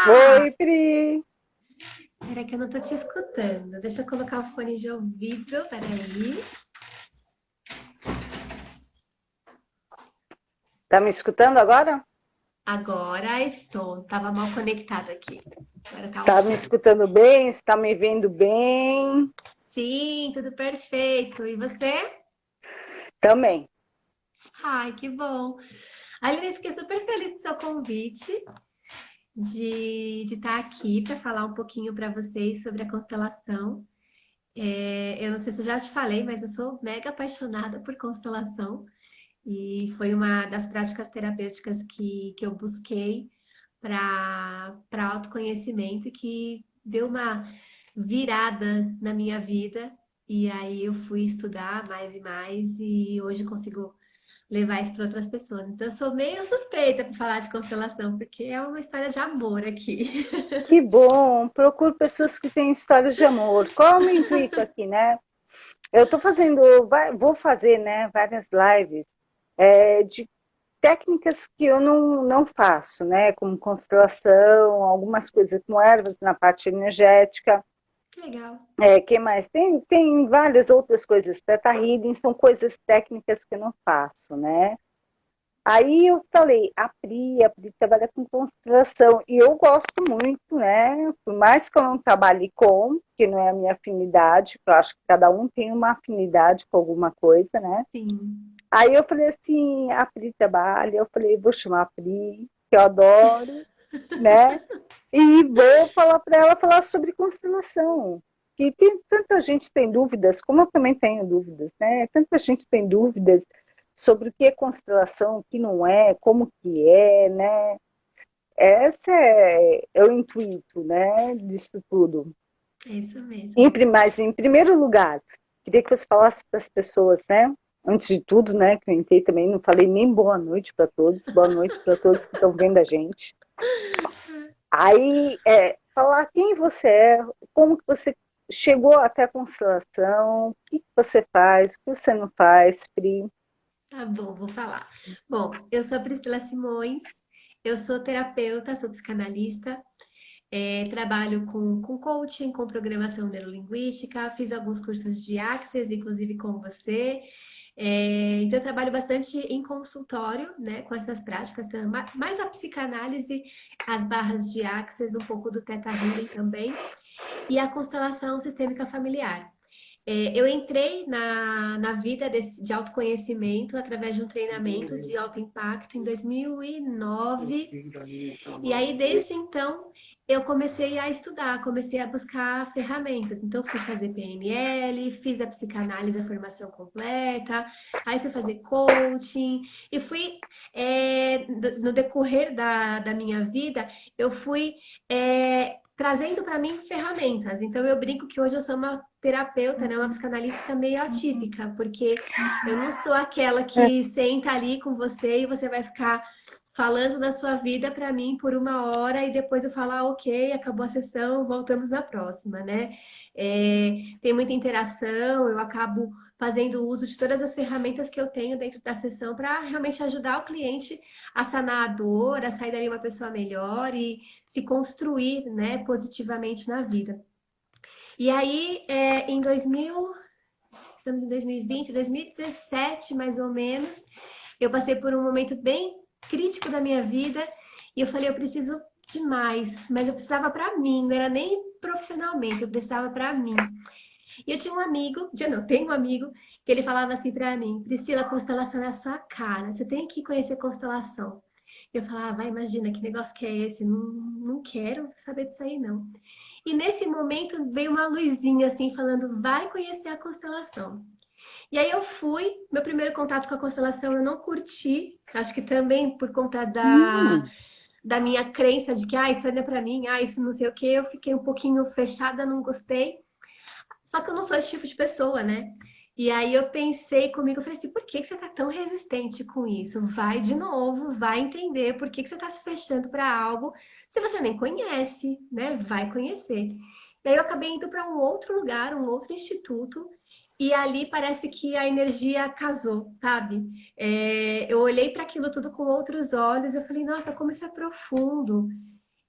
Oi, Olá! Pri. Peraí que eu não tô te escutando. Deixa eu colocar o fone de ouvido, peraí. Tá me escutando agora? Agora estou. Tava mal conectado aqui. Agora tá Está me ok. escutando bem? Está me vendo bem? Sim, tudo perfeito. E você? Também. Ai, que bom. Aline, fiquei super feliz com o seu convite de estar aqui para falar um pouquinho para vocês sobre a constelação. Eu não sei se eu já te falei, mas eu sou mega apaixonada por constelação. E foi uma das práticas terapêuticas que eu busquei para autoconhecimento e que deu uma virada na minha vida. E aí eu fui estudar mais e mais e hoje consigo levar isso para outras pessoas. Então eu sou meio suspeita para falar de constelação, porque é uma história de amor aqui. Que bom. Procuro pessoas que têm histórias de amor. Qual é o meu intuito aqui, né? Eu estou fazendo, vou fazer, né, várias lives de técnicas que eu não faço, né? Como constelação, algumas coisas com ervas na parte energética. Que legal. Que mais? Tem várias outras coisas. Teta Healing são coisas técnicas que eu não faço, né? Aí eu falei, a Pri trabalha com constelação, e eu gosto muito, né? Por mais que eu não trabalhe com, que não é a minha afinidade, eu acho que cada um tem uma afinidade com alguma coisa, né? Sim. Aí eu falei assim, a Pri trabalha, eu falei, vou chamar a Pri, que eu adoro, né? E vou falar para ela falar sobre constelação. Que tem tanta gente tem dúvidas, como eu também tenho dúvidas, né? Tanta gente tem dúvidas sobre o que é constelação, o que não é, como que é, né? Esse é o intuito, né, disso tudo. É isso mesmo. Mas, em primeiro lugar, queria que você falasse para as pessoas, né? Antes de tudo, né, que eu entrei também, não falei nem boa noite para todos que estão vendo a gente. Aí, falar quem você é, como que você chegou até a constelação, o que você faz, o que você não faz, Pri. Tá bom, vou falar. Bom, eu sou a Priscila Simões, eu sou terapeuta, sou psicanalista, trabalho com coaching, com programação neurolinguística, fiz alguns cursos de Access, inclusive com você. Então, eu trabalho bastante em consultório, né, com essas práticas, então, mais a psicanálise, as barras de Access, um pouco do Theta Healing também, e a constelação sistêmica familiar. Eu entrei na vida de autoconhecimento através de um treinamento de alto impacto em 2009. E aí, desde então, eu comecei a estudar, comecei a buscar ferramentas. Então, fui fazer PNL, fiz a psicanálise, a formação completa, aí fui fazer coaching, e fui, no decorrer da minha vida, eu fui trazendo para mim ferramentas. Então, eu brinco que hoje eu sou uma terapeuta, né, uma psicanalista meio atípica, porque eu não sou aquela que senta ali com você e você vai ficar falando da sua vida para mim por uma hora e depois eu falar, ah, ok, acabou a sessão, voltamos na próxima, né? Tem muita interação, eu acabo fazendo uso de todas as ferramentas que eu tenho dentro da sessão para realmente ajudar o cliente a sanar a dor, a sair dali uma pessoa melhor e se construir, né, positivamente na vida. E aí, em 2000, estamos em 2020, 2017 mais ou menos, eu passei por um momento bem crítico da minha vida e eu falei, eu preciso de mais, mas eu precisava para mim, não era nem profissionalmente, eu precisava para mim. E eu tinha um amigo, já não, tenho um amigo, que ele falava assim para mim, Priscila, a constelação é a sua cara, você tem que conhecer constelação. Eu falava, vai, imagina, que negócio que é esse? Não quero saber disso aí, não. E nesse momento veio uma luzinha assim, falando, vai conhecer a constelação. E aí eu fui, meu primeiro contato com a constelação eu não curti, acho que também por conta da minha crença de que isso não é pra mim, isso não sei o que, eu fiquei um pouquinho fechada, não gostei. Só que eu não sou esse tipo de pessoa, né? E aí eu pensei comigo, eu falei assim, por que você tá tão resistente com isso? Vai de novo, vai entender por que você tá se fechando para algo se você nem conhece, né? Vai conhecer. E aí eu acabei indo para um outro lugar, um outro instituto, e ali parece que a energia casou, sabe? Eu olhei para aquilo tudo com outros olhos, eu falei, nossa, como isso é profundo.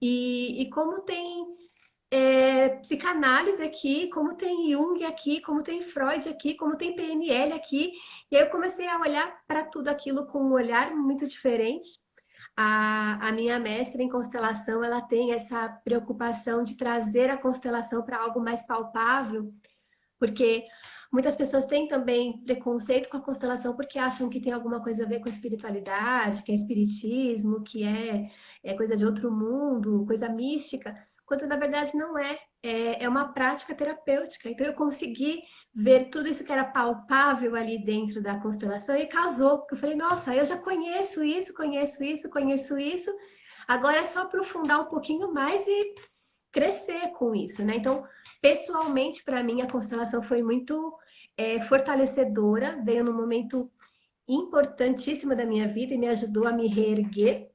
E como tem psicanálise aqui, como tem Jung aqui, como tem Freud aqui, como tem PNL aqui. E aí eu comecei a olhar para tudo aquilo com um olhar muito diferente. A minha mestra em constelação, ela tem essa preocupação de trazer a constelação para algo mais palpável, porque muitas pessoas têm também preconceito com a constelação porque acham que tem alguma coisa a ver com espiritualidade, que é espiritismo, que é coisa de outro mundo, coisa mística, quando na verdade não é. É uma prática terapêutica. Então eu consegui ver tudo isso que era palpável ali dentro da constelação e casou. Eu falei, nossa, eu já conheço isso, conheço isso, conheço isso. Agora é só aprofundar um pouquinho mais e crescer com isso, né? Então, pessoalmente, para mim, a constelação foi muito fortalecedora, veio num momento importantíssimo da minha vida e me ajudou a me reerguer.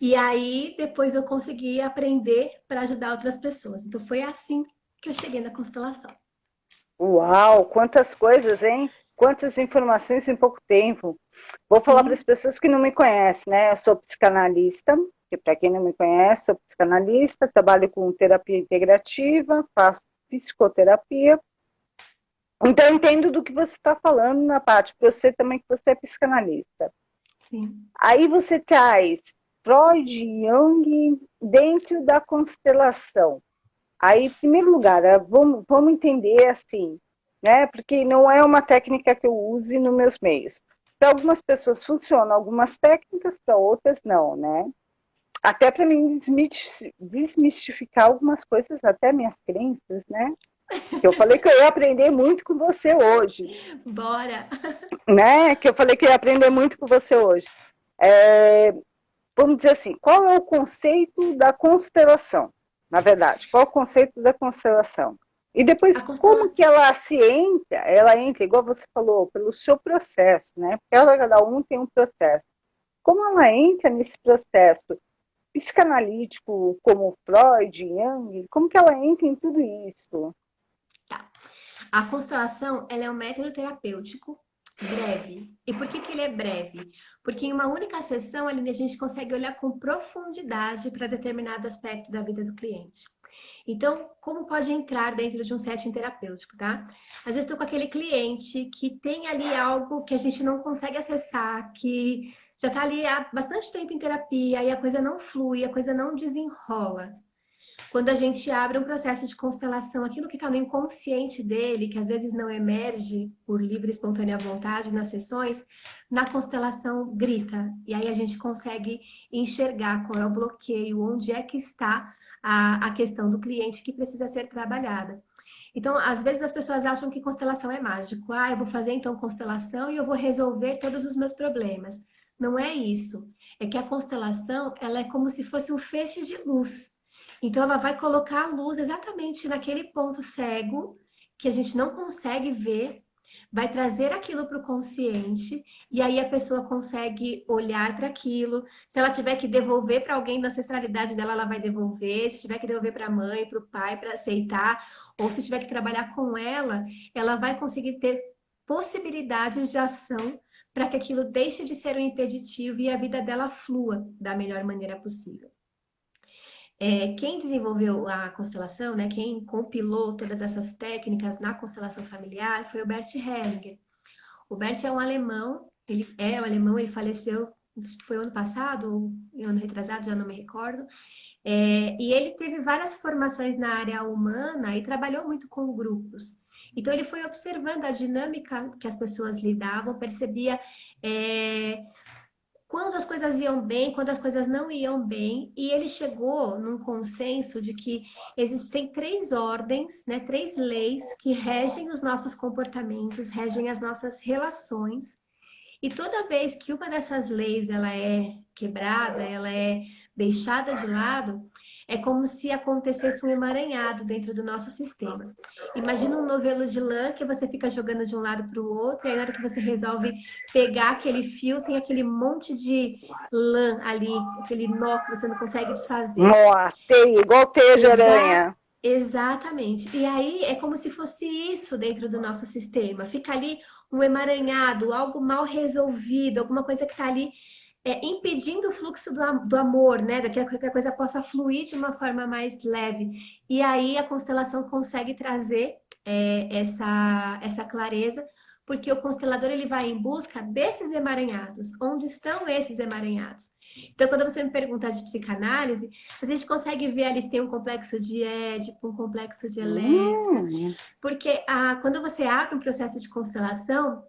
E aí, depois eu consegui aprender para ajudar outras pessoas. Então, foi assim que eu cheguei na constelação. Uau, quantas coisas, hein? Quantas informações em pouco tempo. Vou falar para as Sim, pessoas que não me conhecem, né? Eu sou psicanalista, que para quem não me conhece, sou psicanalista, trabalho com terapia integrativa, faço psicoterapia. Então, eu entendo do que você está falando na parte, porque eu sei também que você é psicanalista. sim. Aí você traz Freud e Jung dentro da constelação. Aí, em primeiro lugar, vamos entender assim, né? Porque não é uma técnica que eu use nos meus meios. Para algumas pessoas funcionam algumas técnicas, para outras não, né? Até para mim desmistificar algumas coisas, até minhas crenças, né? Que eu falei que eu ia aprender muito com você hoje, Bora! né? Que eu falei que eu ia aprender muito com você hoje. Vamos dizer assim, qual é o conceito da constelação? Na verdade, qual é o conceito da constelação? E A depois, como que constelação. ela se entra? Ela entra, igual você falou, pelo seu processo, né? Porque cada um tem um processo. Como ela entra nesse processo psicanalítico, como Freud, Jung, como que ela entra em tudo isso? Tá. A constelação, ela é um método terapêutico breve. E por que que ele é breve? Porque em uma única sessão ali a gente consegue olhar com profundidade para determinado aspecto da vida do cliente. Então, como pode entrar dentro de um setting terapêutico, tá? Às vezes estou com aquele cliente que tem ali algo que a gente não consegue acessar, que já está ali há bastante tempo em terapia e a coisa não flui, a coisa não desenrola. Quando a gente abre um processo de constelação, aquilo que está no inconsciente dele, que às vezes não emerge por livre e espontânea vontade nas sessões, na constelação grita. E aí a gente consegue enxergar qual é o bloqueio, onde é que está a questão do cliente que precisa ser trabalhada. Então, às vezes as pessoas acham que constelação é mágico. Ah, eu vou fazer então constelação e eu vou resolver todos os meus problemas. Não é isso. É que a constelação, ela é como se fosse um feixe de luz. Então, ela vai colocar a luz exatamente naquele ponto cego que a gente não consegue ver, vai trazer aquilo para o consciente e aí a pessoa consegue olhar para aquilo. Se ela tiver que devolver para alguém da ancestralidade dela, ela vai devolver. Se tiver que devolver para a mãe, para o pai, para aceitar, ou se tiver que trabalhar com ela vai conseguir ter possibilidades de ação para que aquilo deixe de ser um impeditivo e a vida dela flua da melhor maneira possível. Quem desenvolveu a constelação, né, quem compilou todas essas técnicas na constelação familiar foi o Bert Hellinger. O Bert é um alemão, ele faleceu, acho que foi ano passado, ou ano retrasado, já não me recordo. E ele teve várias formações na área humana e trabalhou muito com grupos. Então ele foi observando a dinâmica que as pessoas lidavam, percebia quando as coisas iam bem, quando as coisas não iam bem, e ele chegou num consenso de que existem três ordens, né, três leis que regem os nossos comportamentos, regem as nossas relações, e toda vez que uma dessas leis ela é quebrada, ela é deixada de lado, é como se acontecesse um emaranhado dentro do nosso sistema. Imagina um novelo de lã que você fica jogando de um lado para o outro, e aí na hora que você resolve pegar aquele fio, tem aquele monte de lã ali, aquele nó que você não consegue desfazer. Teia, igual teia de Exa aranha. Exatamente. E aí é como se fosse isso dentro do nosso sistema. Fica ali um emaranhado, algo mal resolvido, alguma coisa que está ali impedindo o fluxo do amor, né? Que a coisa possa fluir de uma forma mais leve. E aí a constelação consegue trazer essa clareza, porque o constelador ele vai em busca desses emaranhados. Onde estão esses emaranhados? Então, quando você me pergunta de psicanálise, a gente consegue ver ali se tem um complexo de Édipo, um complexo de Elétrica, Hum, porque quando você abre um processo de constelação,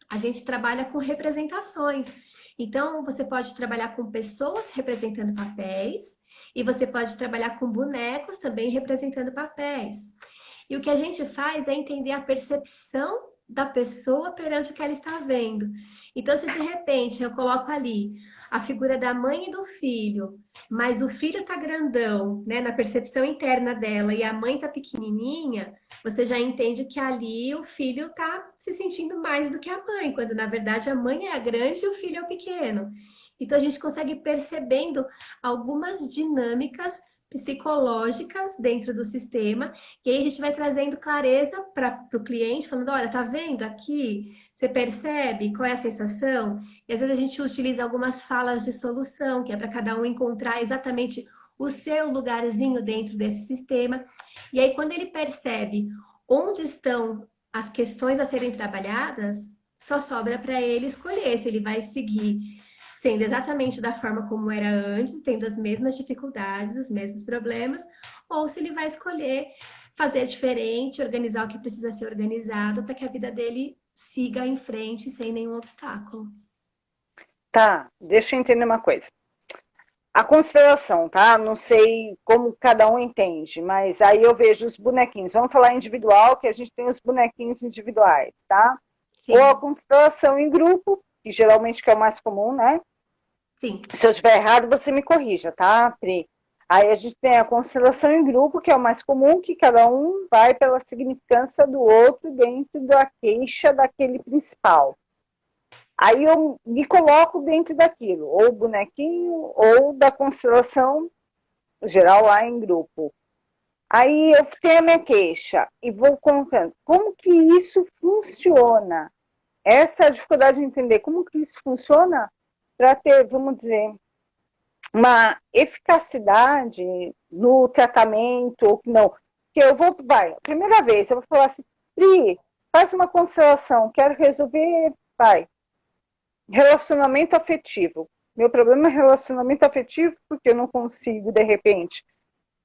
a gente trabalha com representações. Então, você pode trabalhar com pessoas representando papéis e você pode trabalhar com bonecos também representando papéis. E o que a gente faz é entender a percepção da pessoa perante o que ela está vendo. Então, se de repente eu coloco ali a figura da mãe e do filho, mas o filho está grandão, né, na percepção interna dela, e a mãe está pequenininha, você já entende que ali o filho está se sentindo mais do que a mãe, quando na verdade a mãe é a grande e o filho é o pequeno. Então a gente consegue ir percebendo algumas dinâmicas psicológicas dentro do sistema, e aí a gente vai trazendo clareza para o cliente, falando, olha, tá vendo aqui? Você percebe qual é a sensação? E às vezes a gente utiliza algumas falas de solução, que é para cada um encontrar exatamente o seu lugarzinho dentro desse sistema. E aí, quando ele percebe onde estão as questões a serem trabalhadas, só sobra para ele escolher se ele vai seguir sendo exatamente da forma como era antes, tendo as mesmas dificuldades, os mesmos problemas, ou se ele vai escolher fazer diferente, organizar o que precisa ser organizado para que a vida dele siga em frente sem nenhum obstáculo. tá, deixa eu entender uma coisa. A constelação, tá? Não sei como cada um entende, mas aí eu vejo os bonequinhos. Vamos falar individual, que a gente tem os bonequinhos individuais, tá? Ou a Sim, constelação em grupo, que geralmente que é o mais comum, né? sim. Se eu estiver errado, você me corrija, tá, Pri? Aí a gente tem a constelação em grupo, que é o mais comum, que cada um vai pela significância do outro dentro da queixa daquele principal. Aí eu me coloco dentro daquilo, ou bonequinho, ou da constelação geral lá em grupo. Aí eu tenho a minha queixa e vou colocando. Como que isso funciona? Essa é a dificuldade de entender como que isso funciona para ter, vamos dizer, uma eficacidade no tratamento ou não. Porque eu vou, vai, primeira vez, eu vou falar assim, Pri, faz uma constelação, quero resolver, vai, relacionamento afetivo. Meu problema é relacionamento afetivo porque eu não consigo, de repente,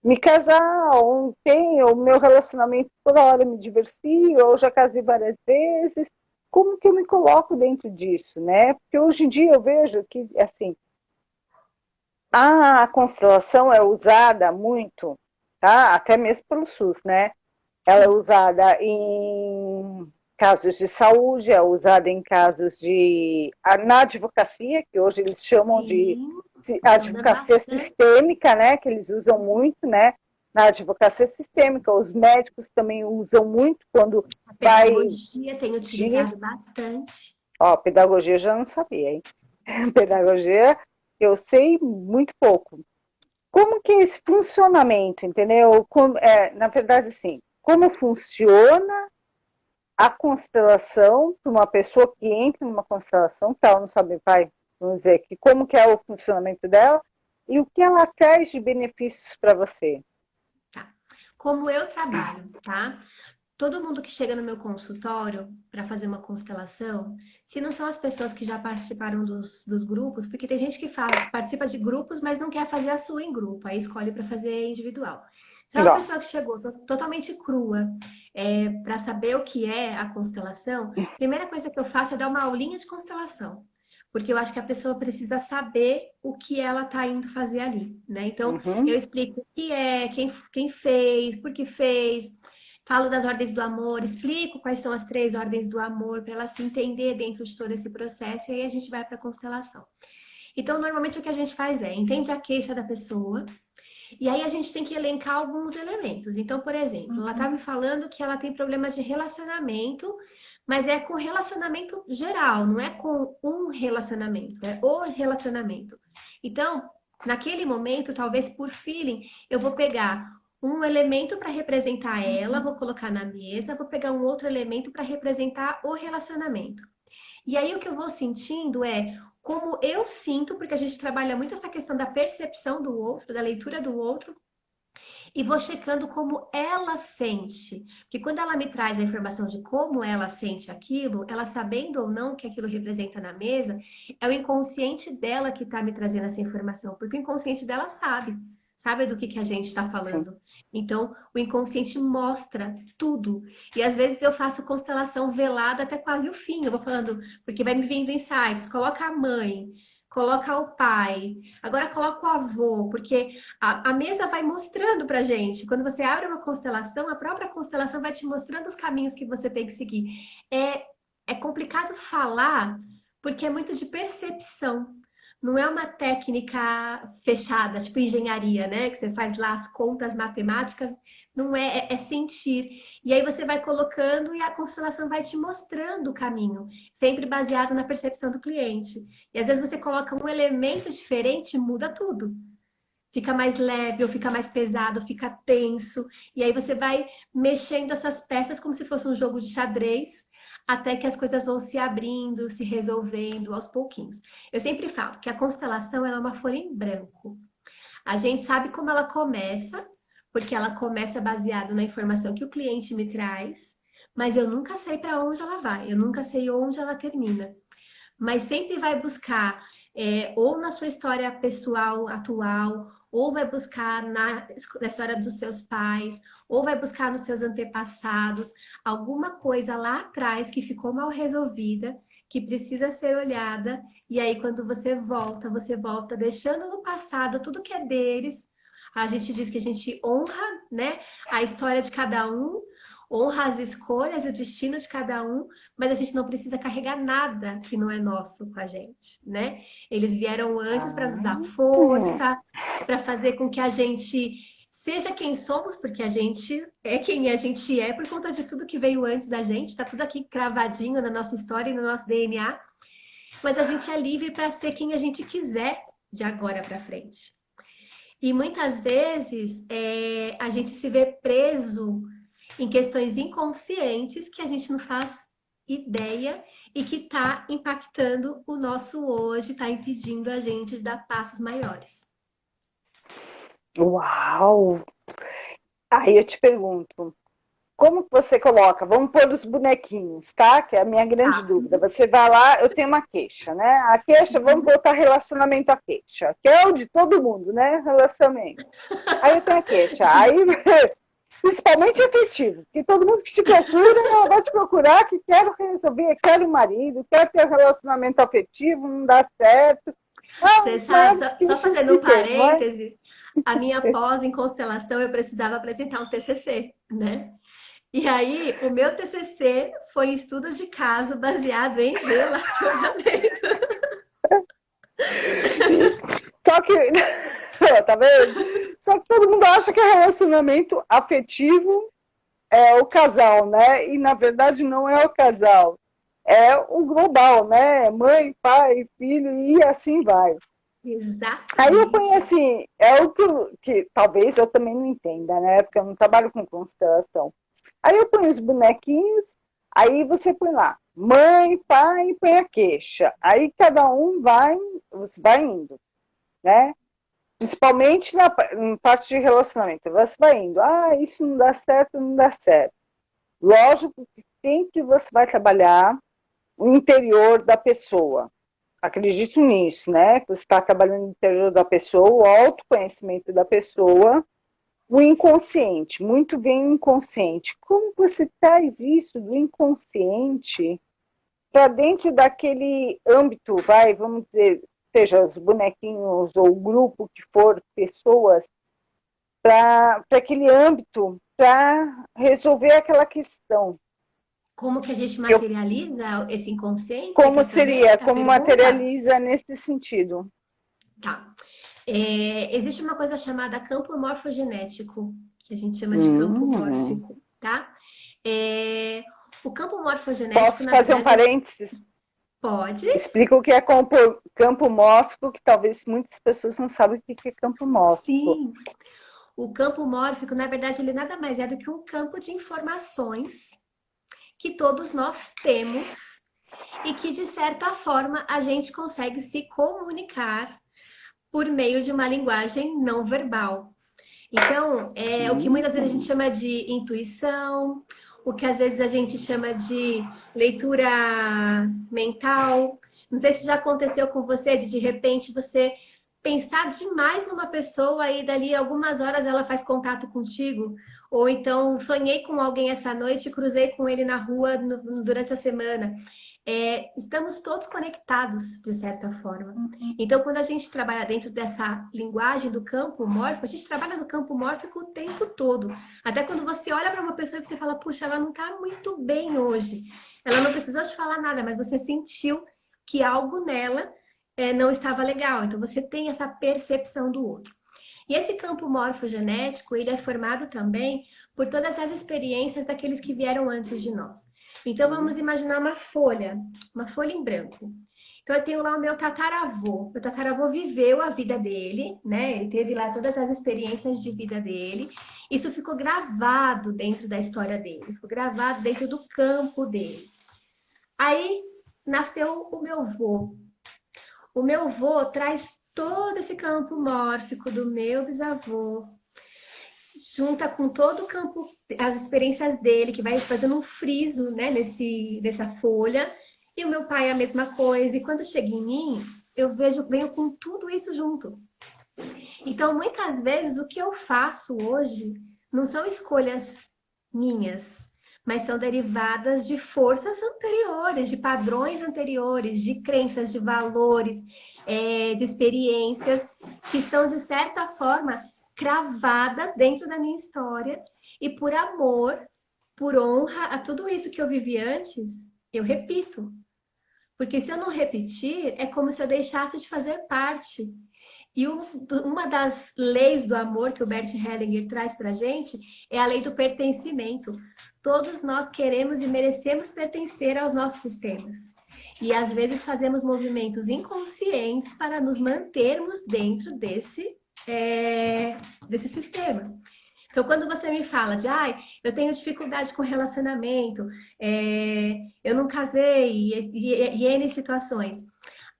me casar, ou tem o meu relacionamento toda hora me divorcio, ou já casei várias vezes. Como que eu me coloco dentro disso, né? Porque hoje em dia eu vejo que, assim, a constelação é usada muito, tá? Até mesmo pelo SUS, né? Ela é usada em casos de saúde, é usada em casos de... Na advocacia, que hoje eles chamam de Sim, tá usando advocacia bastante. sistêmica, né? Que eles usam muito, né? Na advocacia sistêmica, os médicos também usam muito quando A vai pedagogia tem de... utilizado bastante. Ó, pedagogia eu já não sabia, hein? Pedagogia eu sei muito pouco. Como que é esse funcionamento, entendeu? Como, na verdade, assim, como funciona a constelação para uma pessoa que entra numa constelação, que ela não sabe, vai, vamos dizer, que como que é o funcionamento dela e o que ela traz de benefícios para você. Tá. Como eu trabalho, tá? Todo mundo que chega no meu consultório para fazer uma constelação, se não são as pessoas que já participaram dos grupos, porque tem gente que participa de grupos, mas não quer fazer a sua em grupo, aí escolhe para fazer individual. Se é uma Ó, pessoa que chegou totalmente crua para saber o que é a constelação, a primeira coisa que eu faço é dar uma aulinha de constelação. Porque eu acho que a pessoa precisa saber o que ela está indo fazer ali, né? Então, eu uhum, explico o que é, quem fez, por que fez, falo das ordens do amor, explico quais são as três ordens do amor para ela se entender dentro de todo esse processo e aí a gente vai para a constelação. Então, normalmente o que a gente faz é entende a queixa da pessoa e aí a gente tem que elencar alguns elementos. Então, por exemplo, ela está me falando que ela tem problema de relacionamento, mas é com relacionamento geral, não é com um relacionamento, é o relacionamento. Então, naquele momento, talvez por feeling, eu vou pegar um elemento para representar ela, vou colocar na mesa, vou pegar um outro elemento para representar o relacionamento. E aí o que eu vou sentindo é como eu sinto, porque a gente trabalha muito essa questão da percepção do outro, da leitura do outro, e vou checando como ela sente. Porque quando ela me traz a informação de como ela sente aquilo, ela sabendo ou não o que aquilo representa na mesa, é o inconsciente dela que está me trazendo essa informação, porque o inconsciente dela sabe. Sabe do que a gente está Sim. falando. Então, o inconsciente mostra tudo. E às vezes eu faço constelação velada até quase o fim. Eu vou falando, porque vai me vindo insights. Coloca a mãe, coloca o pai, agora coloca o avô, porque a mesa vai mostrando pra gente. Quando você abre uma constelação, a própria constelação vai te mostrando os caminhos que você tem que seguir. É complicado falar, porque é muito de percepção. Não é uma técnica fechada, tipo engenharia, né? Que você faz lá as contas matemáticas. Não é, é sentir. E aí você vai colocando e a constelação vai te mostrando o caminho, sempre baseado na percepção do cliente. E às vezes você coloca um elemento diferente, muda tudo. Fica mais leve, ou fica mais pesado, ou fica tenso. E aí você vai mexendo essas peças como se fosse um jogo de xadrez, até que as coisas vão se abrindo, se resolvendo aos pouquinhos. Eu sempre falo que a constelação ela é uma folha em branco. A gente sabe como ela começa, porque ela começa baseado na informação que o cliente me traz, mas eu nunca sei para onde ela vai, eu nunca sei onde ela termina. Mas sempre vai buscar ou na sua história pessoal atual, ou vai buscar na história dos seus pais, ou vai buscar nos seus antepassados, alguma coisa lá atrás que ficou mal resolvida, que precisa ser olhada, e aí quando você volta deixando no passado tudo que é deles. A gente diz que a gente honra, né, a história de cada um, honra as escolhas e o destino de cada um, mas a gente não precisa carregar nada que não é nosso com a gente, né? Eles vieram antes para nos dar Hum. força, para fazer com que a gente seja quem somos, porque a gente é quem a gente é por conta de tudo que veio antes da gente, tá tudo aqui cravadinho na nossa história e no nosso DNA, mas a gente é livre para ser quem a gente quiser de agora para frente. E muitas vezes a gente se vê preso em questões inconscientes que a gente não faz ideia e que está impactando o nosso hoje, está impedindo a gente de dar passos maiores. Uau! Aí eu te pergunto, como que você coloca? Vamos pôr os bonequinhos, tá? Que é a minha grande Tá. dúvida. Você vai lá, eu tenho uma queixa, né? A queixa, vamos botar relacionamento à queixa, que é o de todo mundo, né? Relacionamento. Aí eu tenho a queixa. Aí, principalmente afetivo, que todo mundo que te procura, ela vai te procurar que quero resolver, quero um marido, quero ter um relacionamento afetivo, não dá certo. Você As sabe, maiores só queixas fazendo que um tem, não é? parênteses, a minha pós em constelação eu precisava apresentar um TCC, né? E aí, o meu TCC foi estudos de caso baseado em relacionamento. Só que, tá vendo? Só que todo mundo acha que é relacionamento afetivo é o casal, né? E na verdade não é o casal. É o global, né? Mãe, pai, filho e assim vai. Aí eu ponho Exatamente. assim, é o que talvez eu também não entenda, né? Porque eu não trabalho com constelação. Aí eu ponho os bonequinhos, aí você põe lá, mãe, pai, põe a queixa. Aí cada um vai, você vai indo, né? Principalmente na parte de relacionamento. Você vai indo, isso não dá certo, não dá certo. Lógico que sempre você vai trabalhar o interior da pessoa. Acredito nisso, né? Que você está trabalhando no interior da pessoa, o autoconhecimento da pessoa, o inconsciente, muito bem o inconsciente. Como você traz isso do inconsciente para dentro daquele âmbito, vamos dizer, seja os bonequinhos ou o grupo que for, pessoas, para aquele âmbito, para resolver aquela questão. Como que a gente Eu, materializa esse inconsciente? Você como quer saber seria, a como pergunta? materializa nesse sentido? Tá. Existe uma coisa chamada campo morfogenético, que a gente chama de campo Hum. mórfico, tá? É, o campo morfogenético, Posso na fazer um verdade, parênteses? pode. Explica o que é campo mórfico, que talvez muitas pessoas não sabem o que é campo mórfico. Sim. O campo mórfico, na verdade, ele nada mais é do que um campo de informações que todos nós temos e que, de certa forma, a gente consegue se comunicar por meio de uma linguagem não verbal. Então, é o que muitas vezes a gente chama de intuição, o que às vezes a gente chama de leitura mental. Não sei se já aconteceu com você, de repente você pensar demais numa pessoa e dali algumas horas ela faz contato contigo. Ou então, sonhei com alguém essa noite e cruzei com ele na rua durante a semana. Estamos todos conectados, de certa forma. Então, quando a gente trabalha dentro dessa linguagem do campo mórfico, a gente trabalha no campo mórfico o tempo todo. Até quando você olha para uma pessoa e você fala, puxa, ela não está muito bem hoje. Ela não precisou te falar nada, mas você sentiu que algo nela não estava legal. Então, você tem essa percepção do outro. E esse campo morfogenético, ele é formado também por todas as experiências daqueles que vieram antes de nós. Então, vamos imaginar uma folha em branco. Então, eu tenho lá o meu tataravô. Meu tataravô viveu a vida dele, né? Ele teve lá todas as experiências de vida dele. Isso ficou gravado dentro da história dele, ficou gravado dentro do campo dele. Aí, nasceu o meu vô. O meu vô traz todo esse campo mórfico do meu bisavô, junta com todo o campo, as experiências dele, que vai fazendo um friso, né, nessa folha, e o meu pai é a mesma coisa, e quando chega em mim, venho com tudo isso junto. Então, muitas vezes, o que eu faço hoje não são escolhas minhas, mas são derivadas de forças anteriores, de padrões anteriores, de crenças, de valores, de experiências que estão, de certa forma, cravadas dentro da minha história e por amor, por honra a tudo isso que eu vivi antes, eu repito. Porque se eu não repetir, é como se eu deixasse de fazer parte. E uma das leis do amor que o Bert Hellinger traz para a gente é a lei do pertencimento. Todos nós queremos e merecemos pertencer aos nossos sistemas. E às vezes fazemos movimentos inconscientes para nos mantermos dentro desse sistema. Então, quando você me fala de, eu tenho dificuldade com relacionamento, eu não casei, e N situações.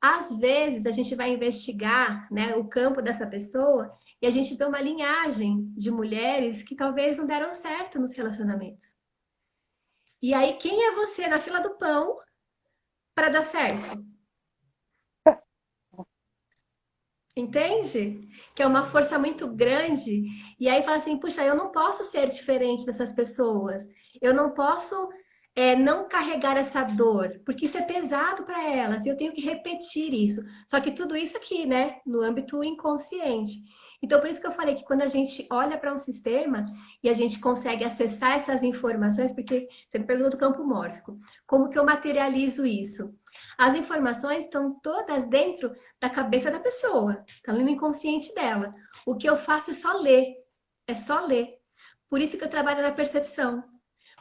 Às vezes, a gente vai investigar, né, o campo dessa pessoa e a gente vê uma linhagem de mulheres que talvez não deram certo nos relacionamentos. E aí, quem é você na fila do pão para dar certo? Entende? Que é uma força muito grande. E aí fala assim, puxa, eu não posso ser diferente dessas pessoas. Eu não posso não carregar essa dor, porque isso é pesado para elas. E eu tenho que repetir isso. Só que tudo isso aqui, né? No âmbito inconsciente. Então, por isso que eu falei que quando a gente olha para um sistema e a gente consegue acessar essas informações, porque você me perguntou do campo mórfico, como que eu materializo isso? As informações estão todas dentro da cabeça da pessoa, está no inconsciente dela. O que eu faço é só ler. Por isso que eu trabalho na percepção.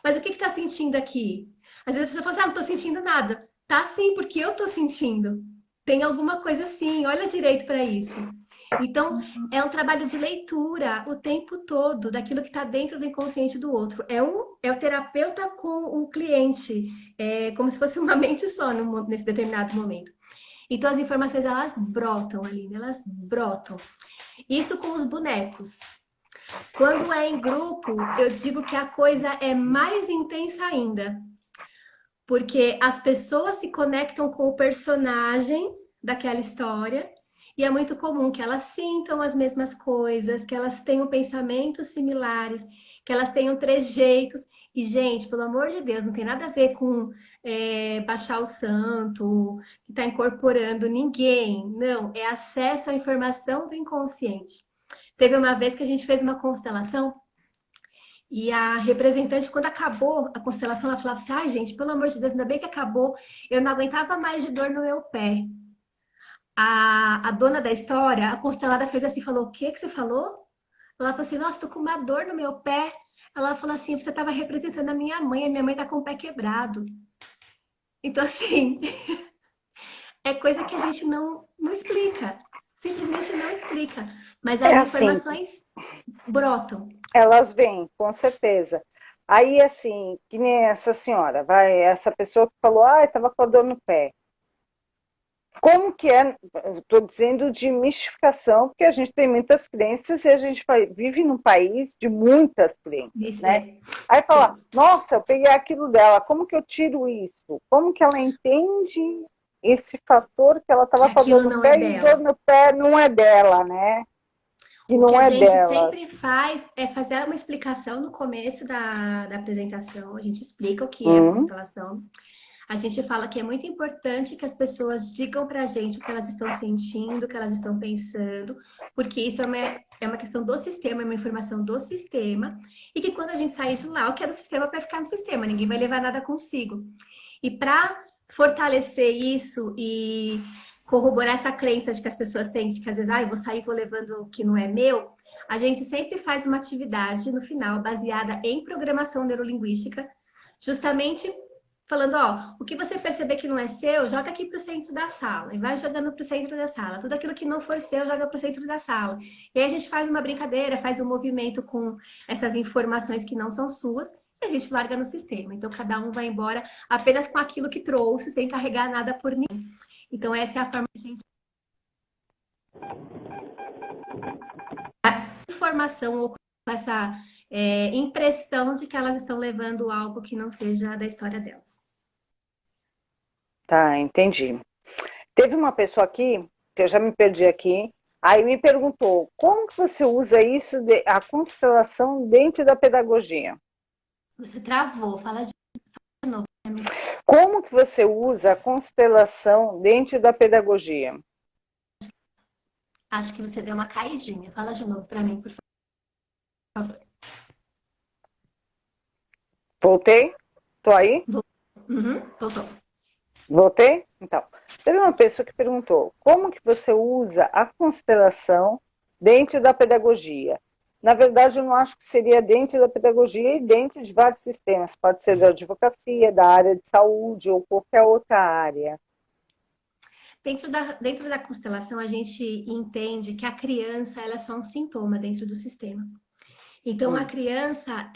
Mas o que está sentindo aqui? Às vezes a pessoa fala assim, não estou sentindo nada. Tá sim, porque eu estou sentindo. Tem alguma coisa assim, olha direito para isso. Então, é um trabalho de leitura o tempo todo daquilo que está dentro do inconsciente do outro. É o terapeuta com o cliente, como se fosse uma mente só nesse determinado momento. Então, as informações, elas brotam ali, né? Elas brotam. Isso com os bonecos. Quando é em grupo, eu digo que a coisa é mais intensa ainda. Porque as pessoas se conectam com o personagem daquela história e é muito comum que elas sintam as mesmas coisas, que elas tenham pensamentos similares, que elas tenham trejeitos. E, gente, pelo amor de Deus, não tem nada a ver com baixar o santo, que está incorporando ninguém. Não, é acesso à informação do inconsciente. Teve uma vez que a gente fez uma constelação e a representante, quando acabou a constelação, ela falava assim, gente, pelo amor de Deus, ainda bem que acabou, eu não aguentava mais de dor no meu pé. A dona da história, a constelada, fez assim, falou, o que você falou? Ela falou assim, nossa, tô com uma dor no meu pé. Ela falou assim, você estava representando a minha mãe tá com o pé quebrado. Então, assim, é coisa que a gente não explica. Simplesmente não explica. Mas as informações brotam. Elas vêm, com certeza. Aí, assim, que nem essa senhora, vai, essa pessoa que falou, estava com a dor no pé. Como que é, estou dizendo de mistificação, porque a gente tem muitas crenças e a gente vive num país de muitas crenças, Isso, né? Aí fala, sim. nossa, eu peguei aquilo dela, como que eu tiro isso? Como que ela entende esse fator que ela Que estava com a dor aquilo no não é pé e dor dela. no pé não é dela, né? Que O que não a é gente dela. sempre faz é fazer uma explicação no começo da apresentação. A gente explica o que é a Hum, constelação. A gente fala que é muito importante que as pessoas digam para a gente o que elas estão sentindo, o que elas estão pensando, porque isso é uma questão do sistema, é uma informação do sistema, e que quando a gente sair de lá, o que é do sistema vai ficar no sistema, ninguém vai levar nada consigo. E para fortalecer isso e corroborar essa crença de que as pessoas têm, de que às vezes, eu vou sair, vou levando o que não é meu, a gente sempre faz uma atividade no final baseada em programação neurolinguística, justamente falando, o que você perceber que não é seu, joga aqui para o centro da sala e vai jogando para o centro da sala. Tudo aquilo que não for seu, joga para o centro da sala. E aí a gente faz uma brincadeira, faz um movimento com essas informações que não são suas e a gente larga no sistema. Então cada um vai embora apenas com aquilo que trouxe, sem carregar nada por ninguém. Então essa é a forma de a gente informação ou com essa impressão de que elas estão levando algo que não seja da história delas. tá, entendi. Teve uma pessoa aqui, que eu já me perdi aqui, aí me perguntou, como que você usa isso, a constelação dentro da pedagogia? Você travou, fala de novo. Como que você usa a constelação dentro da pedagogia? Acho que você deu uma caidinha. Fala de novo para mim, por favor. Voltei? Tô aí? Uhum, voltou. Voltei? Então, teve uma pessoa que perguntou, como que você usa a constelação dentro da pedagogia? Na verdade, eu não acho que seria dentro da pedagogia e dentro de vários sistemas. Pode ser da advocacia, da área de saúde ou qualquer outra área. Dentro da constelação, a gente entende que a criança ela é só um sintoma dentro do sistema. Então, a Hum, criança,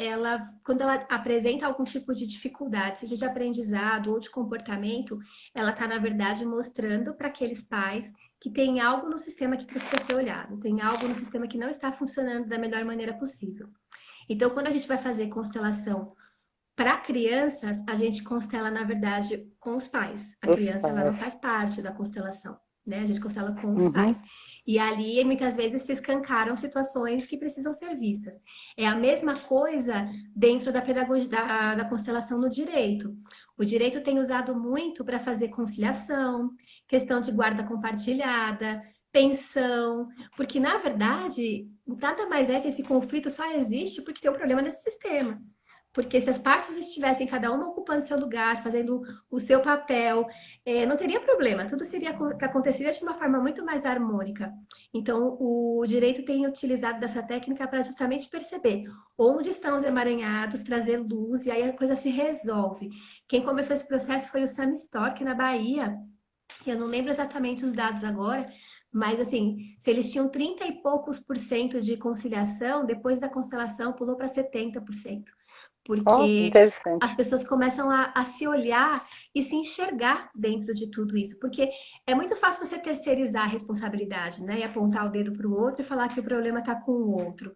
quando ela apresenta algum tipo de dificuldade, seja de aprendizado ou de comportamento, ela está, na verdade, mostrando para aqueles pais que tem algo no sistema que precisa ser olhado, tem algo no sistema que não está funcionando da melhor maneira possível. Então, quando a gente vai fazer constelação para crianças, a gente constela, na verdade, com os pais. A os criança, ela não faz pais. parte da constelação, né? A gente constela com os Uhum. pais. E ali, muitas vezes, se escancaram situações que precisam ser vistas. É a mesma coisa dentro da pedagogia, da constelação no direito. O direito tem usado muito para fazer conciliação, questão de guarda compartilhada, pensão, porque, na verdade, nada mais é que esse conflito só existe porque tem um problema nesse sistema. Porque se as partes estivessem cada uma ocupando seu lugar, fazendo o seu papel, não teria problema, tudo seria que aconteceria de uma forma muito mais harmônica. Então, o direito tem utilizado dessa técnica para justamente perceber onde estão os emaranhados, trazer luz e aí a coisa se resolve. Quem começou esse processo foi o Sam Stork na Bahia. Eu não lembro exatamente os dados agora, mas assim, se eles tinham 30 e poucos por cento de conciliação, depois da constelação pulou para 70%. Ó, Porque as interessante. pessoas começam a se olhar e se enxergar dentro de tudo isso. Porque é muito fácil você terceirizar a responsabilidade, né? E apontar o dedo para o outro e falar que o problema está com o outro.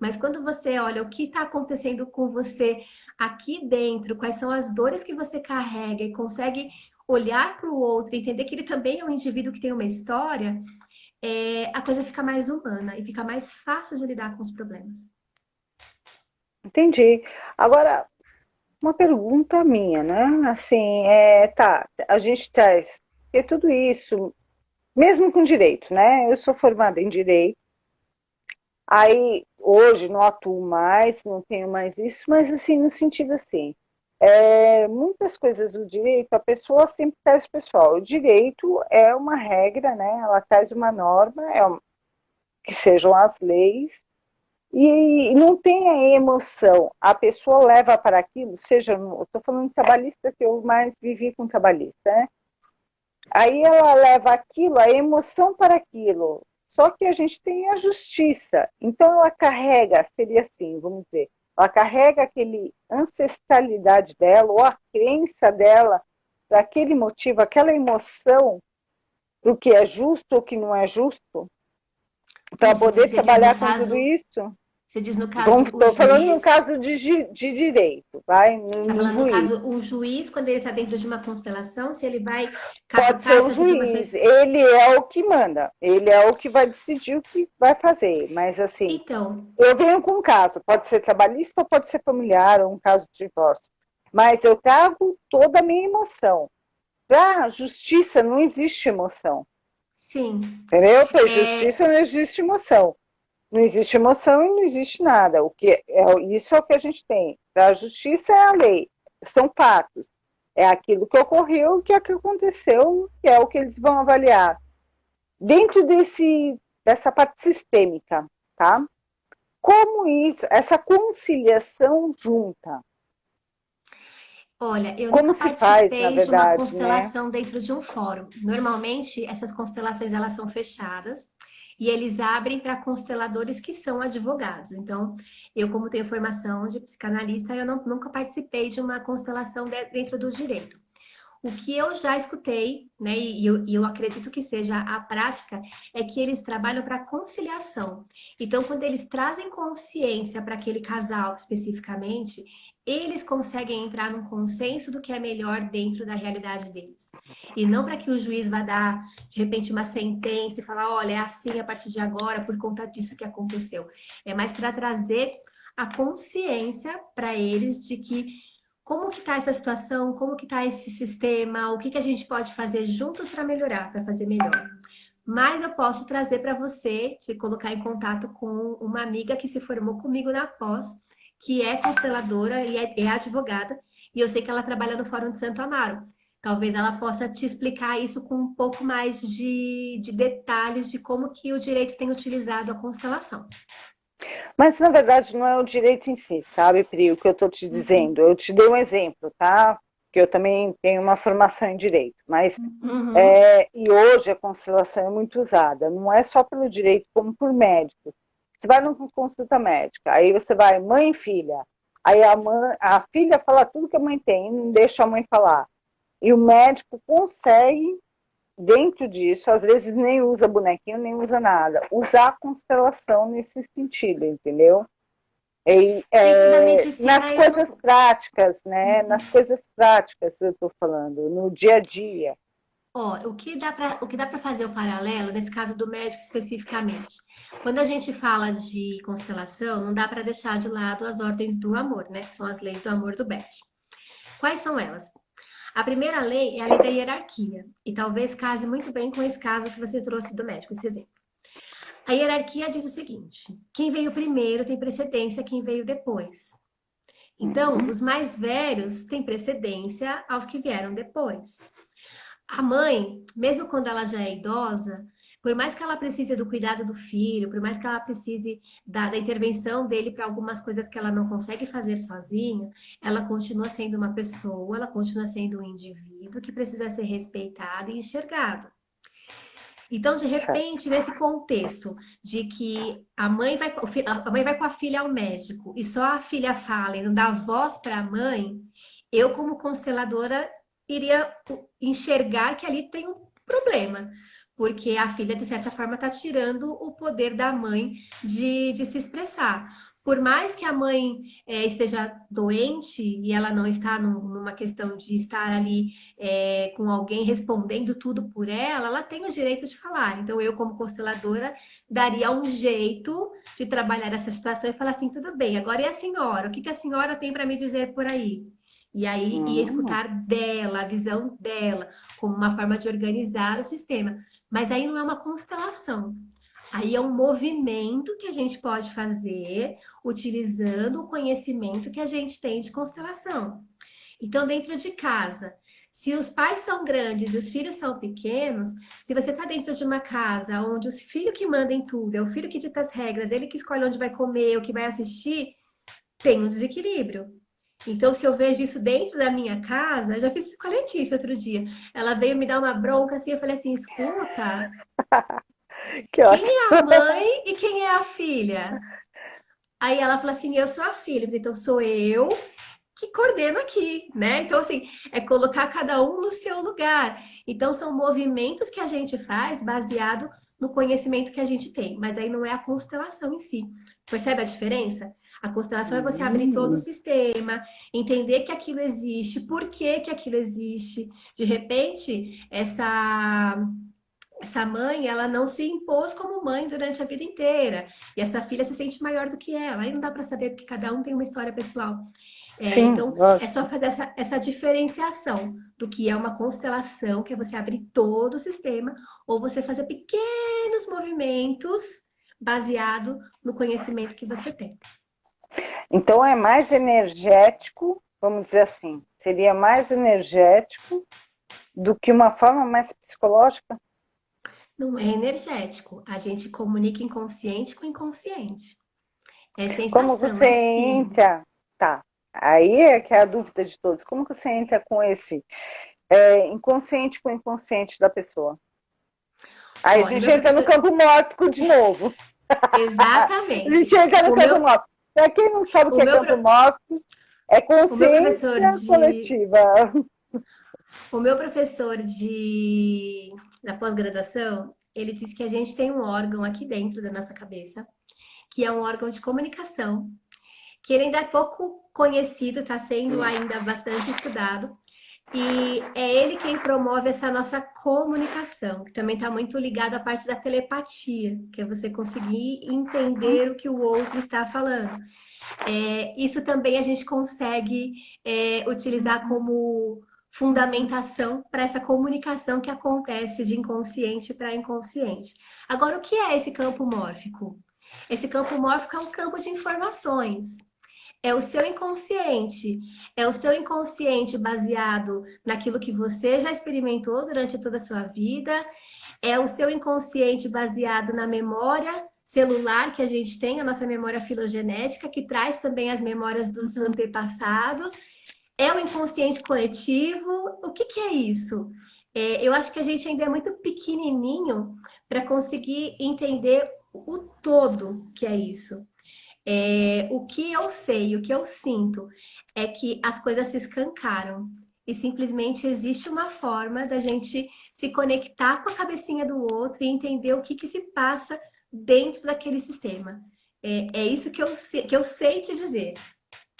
Mas quando você olha o que está acontecendo com você aqui dentro, quais são as dores que você carrega e consegue olhar para o outro, entender que ele também é um indivíduo que tem uma história, a coisa fica mais humana e fica mais fácil de lidar com os problemas. Entendi. Agora, uma pergunta minha, né? Assim, tá, a gente traz, porque tudo isso, mesmo com direito, né? Eu sou formada em direito, aí hoje não atuo mais, não tenho mais isso, mas assim, no sentido assim, muitas coisas do direito, a pessoa sempre traz pessoal. O direito é uma regra, né? Ela traz uma norma, que sejam as leis, e não tem a emoção. A pessoa leva para aquilo, seja, eu estou falando de trabalhista, que eu mais vivi com trabalhista, né? Aí ela leva aquilo, a emoção para aquilo. Só que a gente tem a justiça. Então ela carrega, seria assim, vamos dizer. Ela carrega aquele ancestralidade dela, ou a crença dela, para aquele motivo, aquela emoção, para o que é justo ou o que não é justo, para poder Você diz no trabalhar com tudo caso, isso. você diz no caso o Estou falando no juiz. caso de direito, vai, Está no falando no juiz. caso o juiz, quando ele está dentro de uma constelação, se ele vai Pode captar ser o essas juiz, informações. ele é o que manda, ele é o que vai decidir o que vai fazer. Mas assim, Então, eu venho com um caso, pode ser trabalhista ou pode ser familiar, ou um caso de divórcio. Mas eu trago toda a minha emoção. Para a justiça não existe emoção. sim. Entendeu? Para a É, justiça não existe emoção. Não existe emoção e não existe nada. Isso é o que a gente tem. Para a justiça é a lei, são fatos. É aquilo que ocorreu, que é o que aconteceu, que é o que eles vão avaliar. Dentro dessa parte sistêmica, tá? Como isso, essa conciliação junta, olha, eu como nunca se faz, na participei de uma verdade, né? constelação dentro de um fórum. Normalmente, essas constelações elas são fechadas e eles abrem para consteladores que são advogados. Então, eu, como tenho formação de psicanalista, eu nunca participei de uma constelação dentro do direito. O que eu já escutei, né, e eu acredito que seja a prática, é que eles trabalham para conciliação. Então, quando eles trazem consciência para aquele casal especificamente, eles conseguem entrar num consenso do que é melhor dentro da realidade deles. E não para que o juiz vá dar, de repente, uma sentença e falar, olha, é assim a partir de agora, por conta disso que aconteceu. É mais para trazer a consciência para eles de que como que está essa situação, como que está esse sistema, o que que a gente pode fazer juntos para melhorar, para fazer melhor. Mas eu posso trazer para você, te colocar em contato com uma amiga que se formou comigo na pós, que é consteladora e é advogada, e eu sei que ela trabalha no Fórum de Santo Amaro. Talvez ela possa te explicar isso com um pouco mais de detalhes de como que o direito tem utilizado a constelação. Mas, na verdade, não é o direito em si, sabe, Pri, o que eu estou te dizendo. Eu te dei um exemplo, tá? Que eu também tenho uma formação em direito, mas Uhum. e hoje a constelação é muito usada, não é só pelo direito, como por médicos. Você vai numa consulta médica, aí você vai mãe e filha, aí a filha fala tudo que a mãe tem, e não deixa a mãe falar. E o médico consegue, dentro disso, às vezes nem usa bonequinho, nem usa nada, usar a constelação nesse sentido, entendeu? Dentro da Nas medicina, eu coisas não. práticas, né? Nas coisas práticas eu estou falando, no dia a dia. Ó, o que dá para fazer o paralelo, nesse caso do médico especificamente. Quando a gente fala de constelação, não dá para deixar de lado as ordens do amor, né? Que são as leis do amor do Bert. Quais são elas? A primeira lei é a lei da hierarquia, e talvez case muito bem com esse caso que você trouxe do médico, esse exemplo. A hierarquia diz o seguinte: quem veio primeiro tem precedência a quem veio depois. Então, Uhum. os mais velhos têm precedência aos que vieram depois. A mãe, mesmo quando ela já é idosa, por mais que ela precise do cuidado do filho, por mais que ela precise da intervenção dele para algumas coisas que ela não consegue fazer sozinha, ela continua sendo uma pessoa, ela continua sendo um indivíduo que precisa ser respeitado e enxergado. Então, de Certo. repente, nesse contexto de que a mãe vai com a filha ao médico e só a filha fala e não dá voz para a mãe, eu, como consteladora, iria enxergar que ali tem um problema, porque a filha, de certa forma, está tirando o poder da mãe de se expressar. Por mais que a mãe esteja doente e ela não está numa questão de estar ali com alguém respondendo tudo por ela, ela tem o direito de falar. Então, eu, como consteladora, daria um jeito de trabalhar essa situação e falar assim: tudo bem, agora é a senhora, o que que a senhora tem para me dizer por aí? E aí ia Hum, escutar dela, a visão dela, como uma forma de organizar o sistema. Mas aí não é uma constelação. Aí é um movimento que a gente pode fazer utilizando o conhecimento que a gente tem de constelação. Então, dentro de casa, se os pais são grandes e os filhos são pequenos, se você está dentro de uma casa onde os filhos que mandam em tudo, é o filho que dita as regras, ele que escolhe onde vai comer, o que vai assistir, tem um desequilíbrio. Então, se eu vejo isso dentro da minha casa, eu já fiz isso com a Letícia outro dia. Ela veio me dar uma bronca assim, eu falei assim: escuta, que quem ótimo. é a mãe e quem é a filha? Aí ela fala assim, eu sou a filha. Eu falei, então sou eu que coordeno aqui, né? Então, assim, é colocar cada um no seu lugar. Então, são movimentos que a gente faz baseado no conhecimento que a gente tem, mas aí não é a constelação em si. Percebe a diferença? A constelação é você abrir todo o Hum, sistema, entender que aquilo existe, por que que aquilo existe. De repente, essa mãe, ela não se impôs como mãe durante a vida inteira. E essa filha se sente maior do que ela. Aí não dá para saber, porque cada um tem uma história pessoal. sim, Então, é só lógico. fazer essa diferenciação do que é uma constelação, que é você abrir todo o sistema, ou você fazer pequenos movimentos baseado no conhecimento que você tem. Então é mais energético, vamos dizer assim, seria mais energético do que uma forma mais psicológica? Não é energético. A gente comunica inconsciente com inconsciente. É Como sensação, você é feeling. entra, tá, aí é que é a dúvida de todos, como que você entra com esse inconsciente com o inconsciente da pessoa? Aí a Olha, o gente meu entra no professor. campo mórfico de novo. A Exatamente. gente entra no O campo meu, mórfico. Para quem não sabe o o que é meu, campo pro- mórfico, é o meu professor consciência de coletiva. O meu professor da pós-graduação, ele disse que a gente tem um órgão aqui dentro da nossa cabeça, que é um órgão de comunicação, que ele ainda é pouco conhecido, está sendo ainda bastante estudado, e é ele quem promove essa nossa comunicação, que também está muito ligado à parte da telepatia, que é você conseguir entender o que o outro está falando. Isso também a gente consegue utilizar como fundamentação para essa comunicação que acontece de inconsciente para inconsciente. Agora, o que é esse campo mórfico? Esse campo mórfico é um campo de informações. É o seu inconsciente. É o seu inconsciente baseado naquilo que você já experimentou durante toda a sua vida. É o seu inconsciente baseado na memória celular que a gente tem, a nossa memória filogenética, que traz também as memórias dos antepassados. É o inconsciente coletivo. O que que é isso? Eu acho que a gente ainda é muito pequenininho para conseguir entender o todo que é isso. O que eu sei, o que eu sinto é que as coisas se escancaram e simplesmente existe uma forma da gente se conectar com a cabecinha do outro e entender o que que se passa dentro daquele sistema. É isso que eu sei te dizer.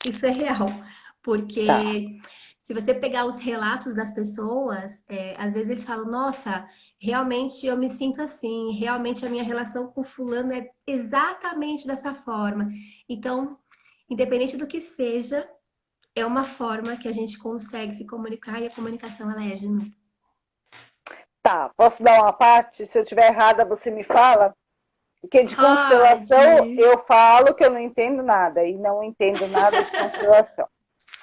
Isso é real, Tá. porque se você pegar os relatos das pessoas, às vezes eles falam: Nossa, realmente eu me sinto assim, realmente a minha relação com fulano é exatamente dessa forma. Então, independente do que seja, é uma forma que a gente consegue se comunicar e a comunicação ela é genuína. Tá, posso dar uma parte? Se eu estiver errada, você me fala? Porque de constelação Pode. eu falo que eu não entendo nada e não entendo nada de constelação.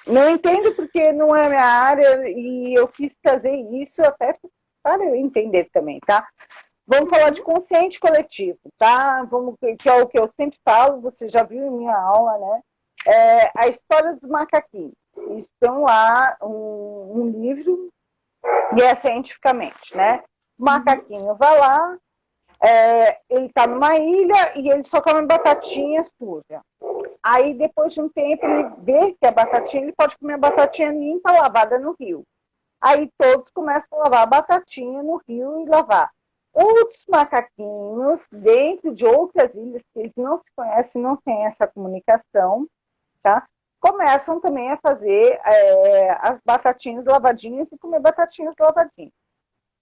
Não entendo porque não é minha área e eu quis trazer isso até para eu entender também, tá? Vamos falar de Uhum. consciente coletivo, tá? Vamos, que é o que eu sempre falo, você já viu em minha aula, né? A história dos macaquinhos. Estão lá um livro e é cientificamente, né? O Uhum. macaquinho vai lá, ele está numa ilha e ele só come batatinha suja. Aí, depois de um tempo, ele vê que a batatinha, ele pode comer a batatinha limpa, lavada no rio. Aí todos começam a lavar a batatinha no rio e lavar. Outros macaquinhos, dentro de outras ilhas que eles não se conhecem, não têm essa comunicação, tá? Começam também a fazer as batatinhas lavadinhas e comer batatinhas lavadinhas.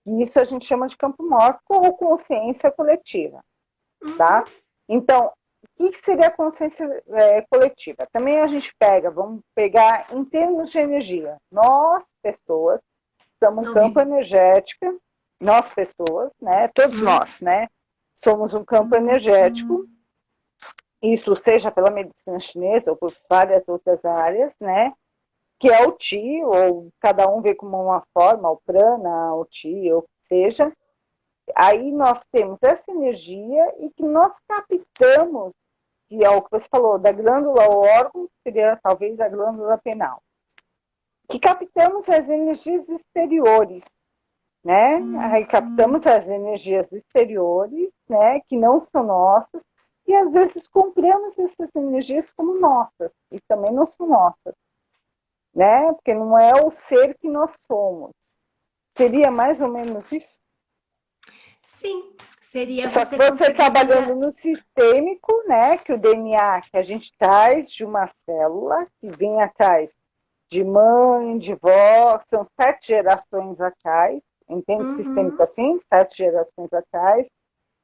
Isso a gente chama de campo mórfico ou consciência coletiva, Uhum. tá? Então, o que seria a consciência coletiva? Também a gente vamos pegar em termos de energia. Nós, pessoas, somos um campo Ouvi. energético, nós, pessoas, né? Todos Uhum. nós, né? Somos um campo energético, isso seja pela medicina chinesa ou por várias outras áreas, né? Que é o Ti, ou cada um vê como uma forma, o prana, o Ti, ou o que seja. Aí nós temos essa energia e que nós captamos, que é o que você falou, da glândula ao órgão, que seria talvez a glândula penal, que captamos as energias exteriores, né? Aí captamos as energias exteriores, né? Que não são nossas, e às vezes compramos essas energias como nossas, e também não são nossas, né? Porque não é o ser que nós somos. Seria mais ou menos isso? Sim, seria Só que você você conseguir trabalhando fazer. no sistêmico, né? Que o DNA que a gente traz de uma célula, que vem atrás de mãe, de vó, são 7 gerações atrás, entende? Sistêmico Uhum, assim, 7 gerações atrás,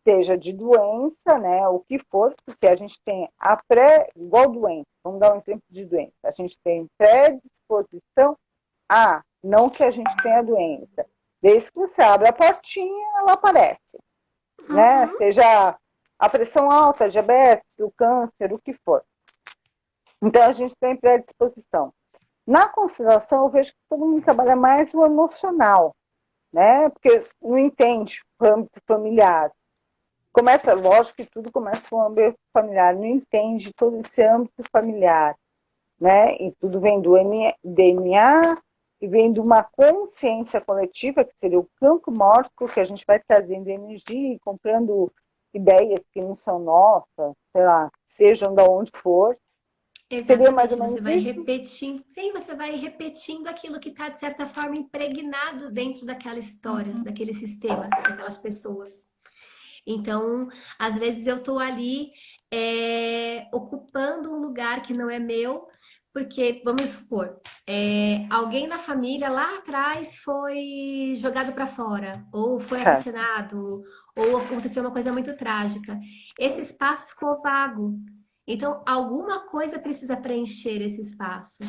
seja de doença, né? O que for, porque a gente tem a igual doença, vamos dar um exemplo de doença, a gente tem predisposição a, não que a gente tenha doença. Desde que você abre a portinha, ela aparece, né? uhum. Seja a pressão alta, diabetes, o câncer, o que for. Então a gente tem predisposição. Na constelação, eu vejo que todo mundo trabalha mais o emocional, né? Porque não entende o âmbito familiar. Começa, lógico que tudo começa com o âmbito familiar, não entende todo esse âmbito familiar, né? E tudo vem do DNA e vem de uma consciência coletiva, que seria o campo mórfico, que a gente vai trazendo energia e comprando ideias que não são nossas, sei lá, sejam de onde for. Seria mais ou Exatamente, você menos vai isso? repetindo, sim, você vai repetindo aquilo que está, de certa forma, impregnado dentro daquela história, daquele sistema, daquelas pessoas. Então, às vezes eu estou ali ocupando um lugar que não é meu, porque, vamos supor, alguém da família lá atrás foi jogado para fora, ou foi Certo. assassinado, ou aconteceu uma coisa muito trágica. Esse espaço ficou vago. Então, alguma coisa precisa preencher esse espaço.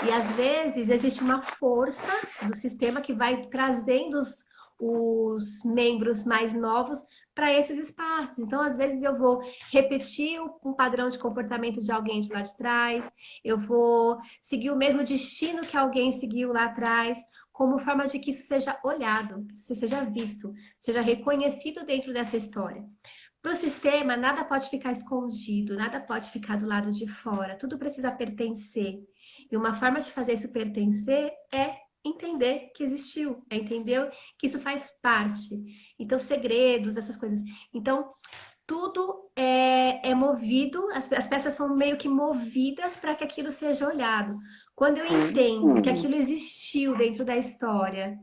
E às vezes existe uma força do sistema que vai trazendo os membros mais novos para esses espaços. Então, às vezes, eu vou repetir um padrão de comportamento de alguém de lá de trás, eu vou seguir o mesmo destino que alguém seguiu lá atrás, como forma de que isso seja olhado, que isso seja visto, seja reconhecido dentro dessa história. Para o sistema, nada pode ficar escondido, nada pode ficar do lado de fora, tudo precisa pertencer. E uma forma de fazer isso pertencer é entender que existiu, é entender que isso faz parte. Então, segredos, essas coisas. Então, tudo é movido, as peças são meio que movidas para que aquilo seja olhado. Quando eu entendo que aquilo existiu dentro da história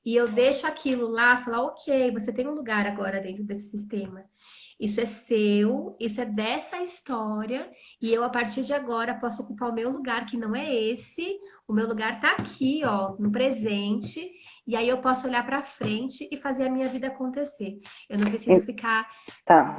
e eu deixo aquilo lá, falar, ok, você tem um lugar agora dentro desse sistema. Isso é seu, isso é dessa história, e eu, a partir de agora, posso ocupar o meu lugar, que não é esse. O meu lugar tá aqui, ó, no presente, e aí eu posso olhar para frente e fazer a minha vida acontecer. Eu não preciso ficar Tá.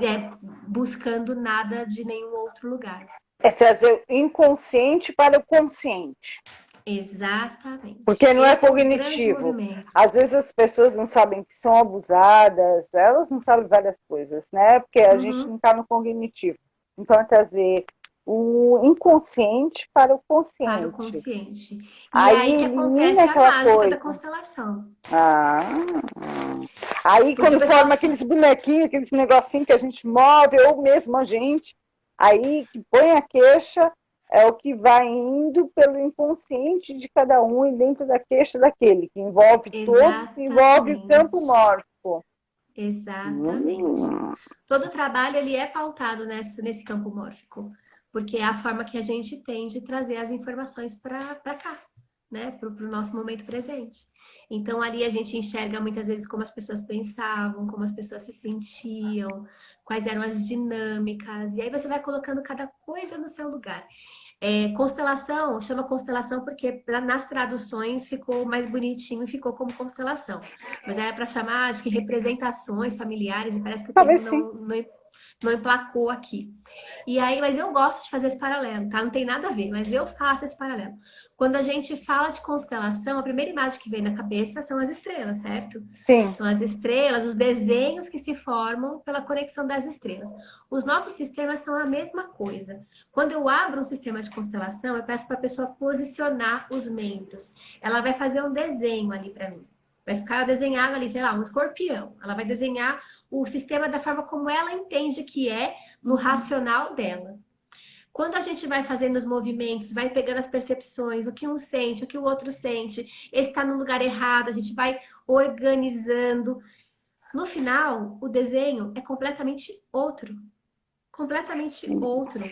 buscando nada de nenhum outro lugar. É trazer o inconsciente para o consciente. Exatamente. Porque não é Esse é o grande cognitivo. movimento. Às vezes as pessoas não sabem que são abusadas, elas não sabem várias coisas, né? Porque a gente não Uhum, está no cognitivo. Então é trazer o inconsciente para o para o consciente. consciente. E é Aí aí que elimina acontece a aquela mágica da coisa. constelação. Ah. Aí Porque o quando pessoal forma aqueles bonequinhos, aqueles negocinhos que a gente move, ou mesmo a gente, aí que põe a queixa, é o que vai indo pelo inconsciente de cada um e dentro da queixa daquele, que envolve todo, envolve o campo exatamente. mórfico. Exatamente. Hum, Todo trabalho ele é pautado nesse campo mórfico, porque é a forma que a gente tem de trazer as informações para cá, né, para o nosso momento presente. Então ali a gente enxerga muitas vezes como as pessoas pensavam, como as pessoas se sentiam, quais eram as dinâmicas, e aí você vai colocando cada coisa no seu lugar. Constelação, chama constelação porque nas traduções ficou mais bonitinho e ficou como constelação. Mas era para chamar, acho que representações familiares, e parece que o termo talvez sim. não emplacou aqui. E aí, mas eu gosto de fazer esse paralelo, tá? Não tem nada a ver, mas eu faço esse paralelo. Quando a gente fala de constelação, a primeira imagem que vem na cabeça são as estrelas, certo? Sim. São as estrelas, os desenhos que se formam pela conexão das estrelas. Os nossos sistemas são a mesma coisa. Quando eu abro um sistema de constelação, eu peço para a pessoa posicionar os membros. Ela vai fazer um desenho ali para mim. Vai ficar desenhado ali, sei lá, um escorpião. Ela vai desenhar o sistema da forma como ela entende que é no racional dela. Quando a gente vai fazendo os movimentos, vai pegando as percepções, o que um sente, o que o outro sente, esse está no lugar errado, a gente vai organizando. No final, o desenho é completamente outro. completamente outro.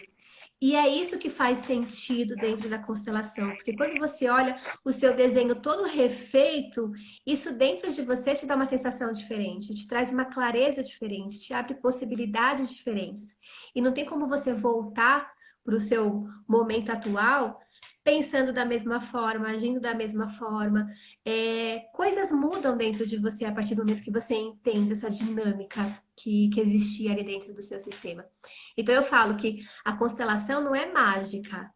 E é isso que faz sentido dentro da constelação, porque quando você olha o seu desenho todo refeito, isso dentro de você te dá uma sensação diferente, te traz uma clareza diferente, te abre possibilidades diferentes. E não tem como você voltar para o seu momento atual pensando da mesma forma, agindo da mesma forma. Coisas mudam dentro de você a partir do momento que você entende essa dinâmica que existia ali dentro do seu sistema. Então eu falo que a constelação não é mágica,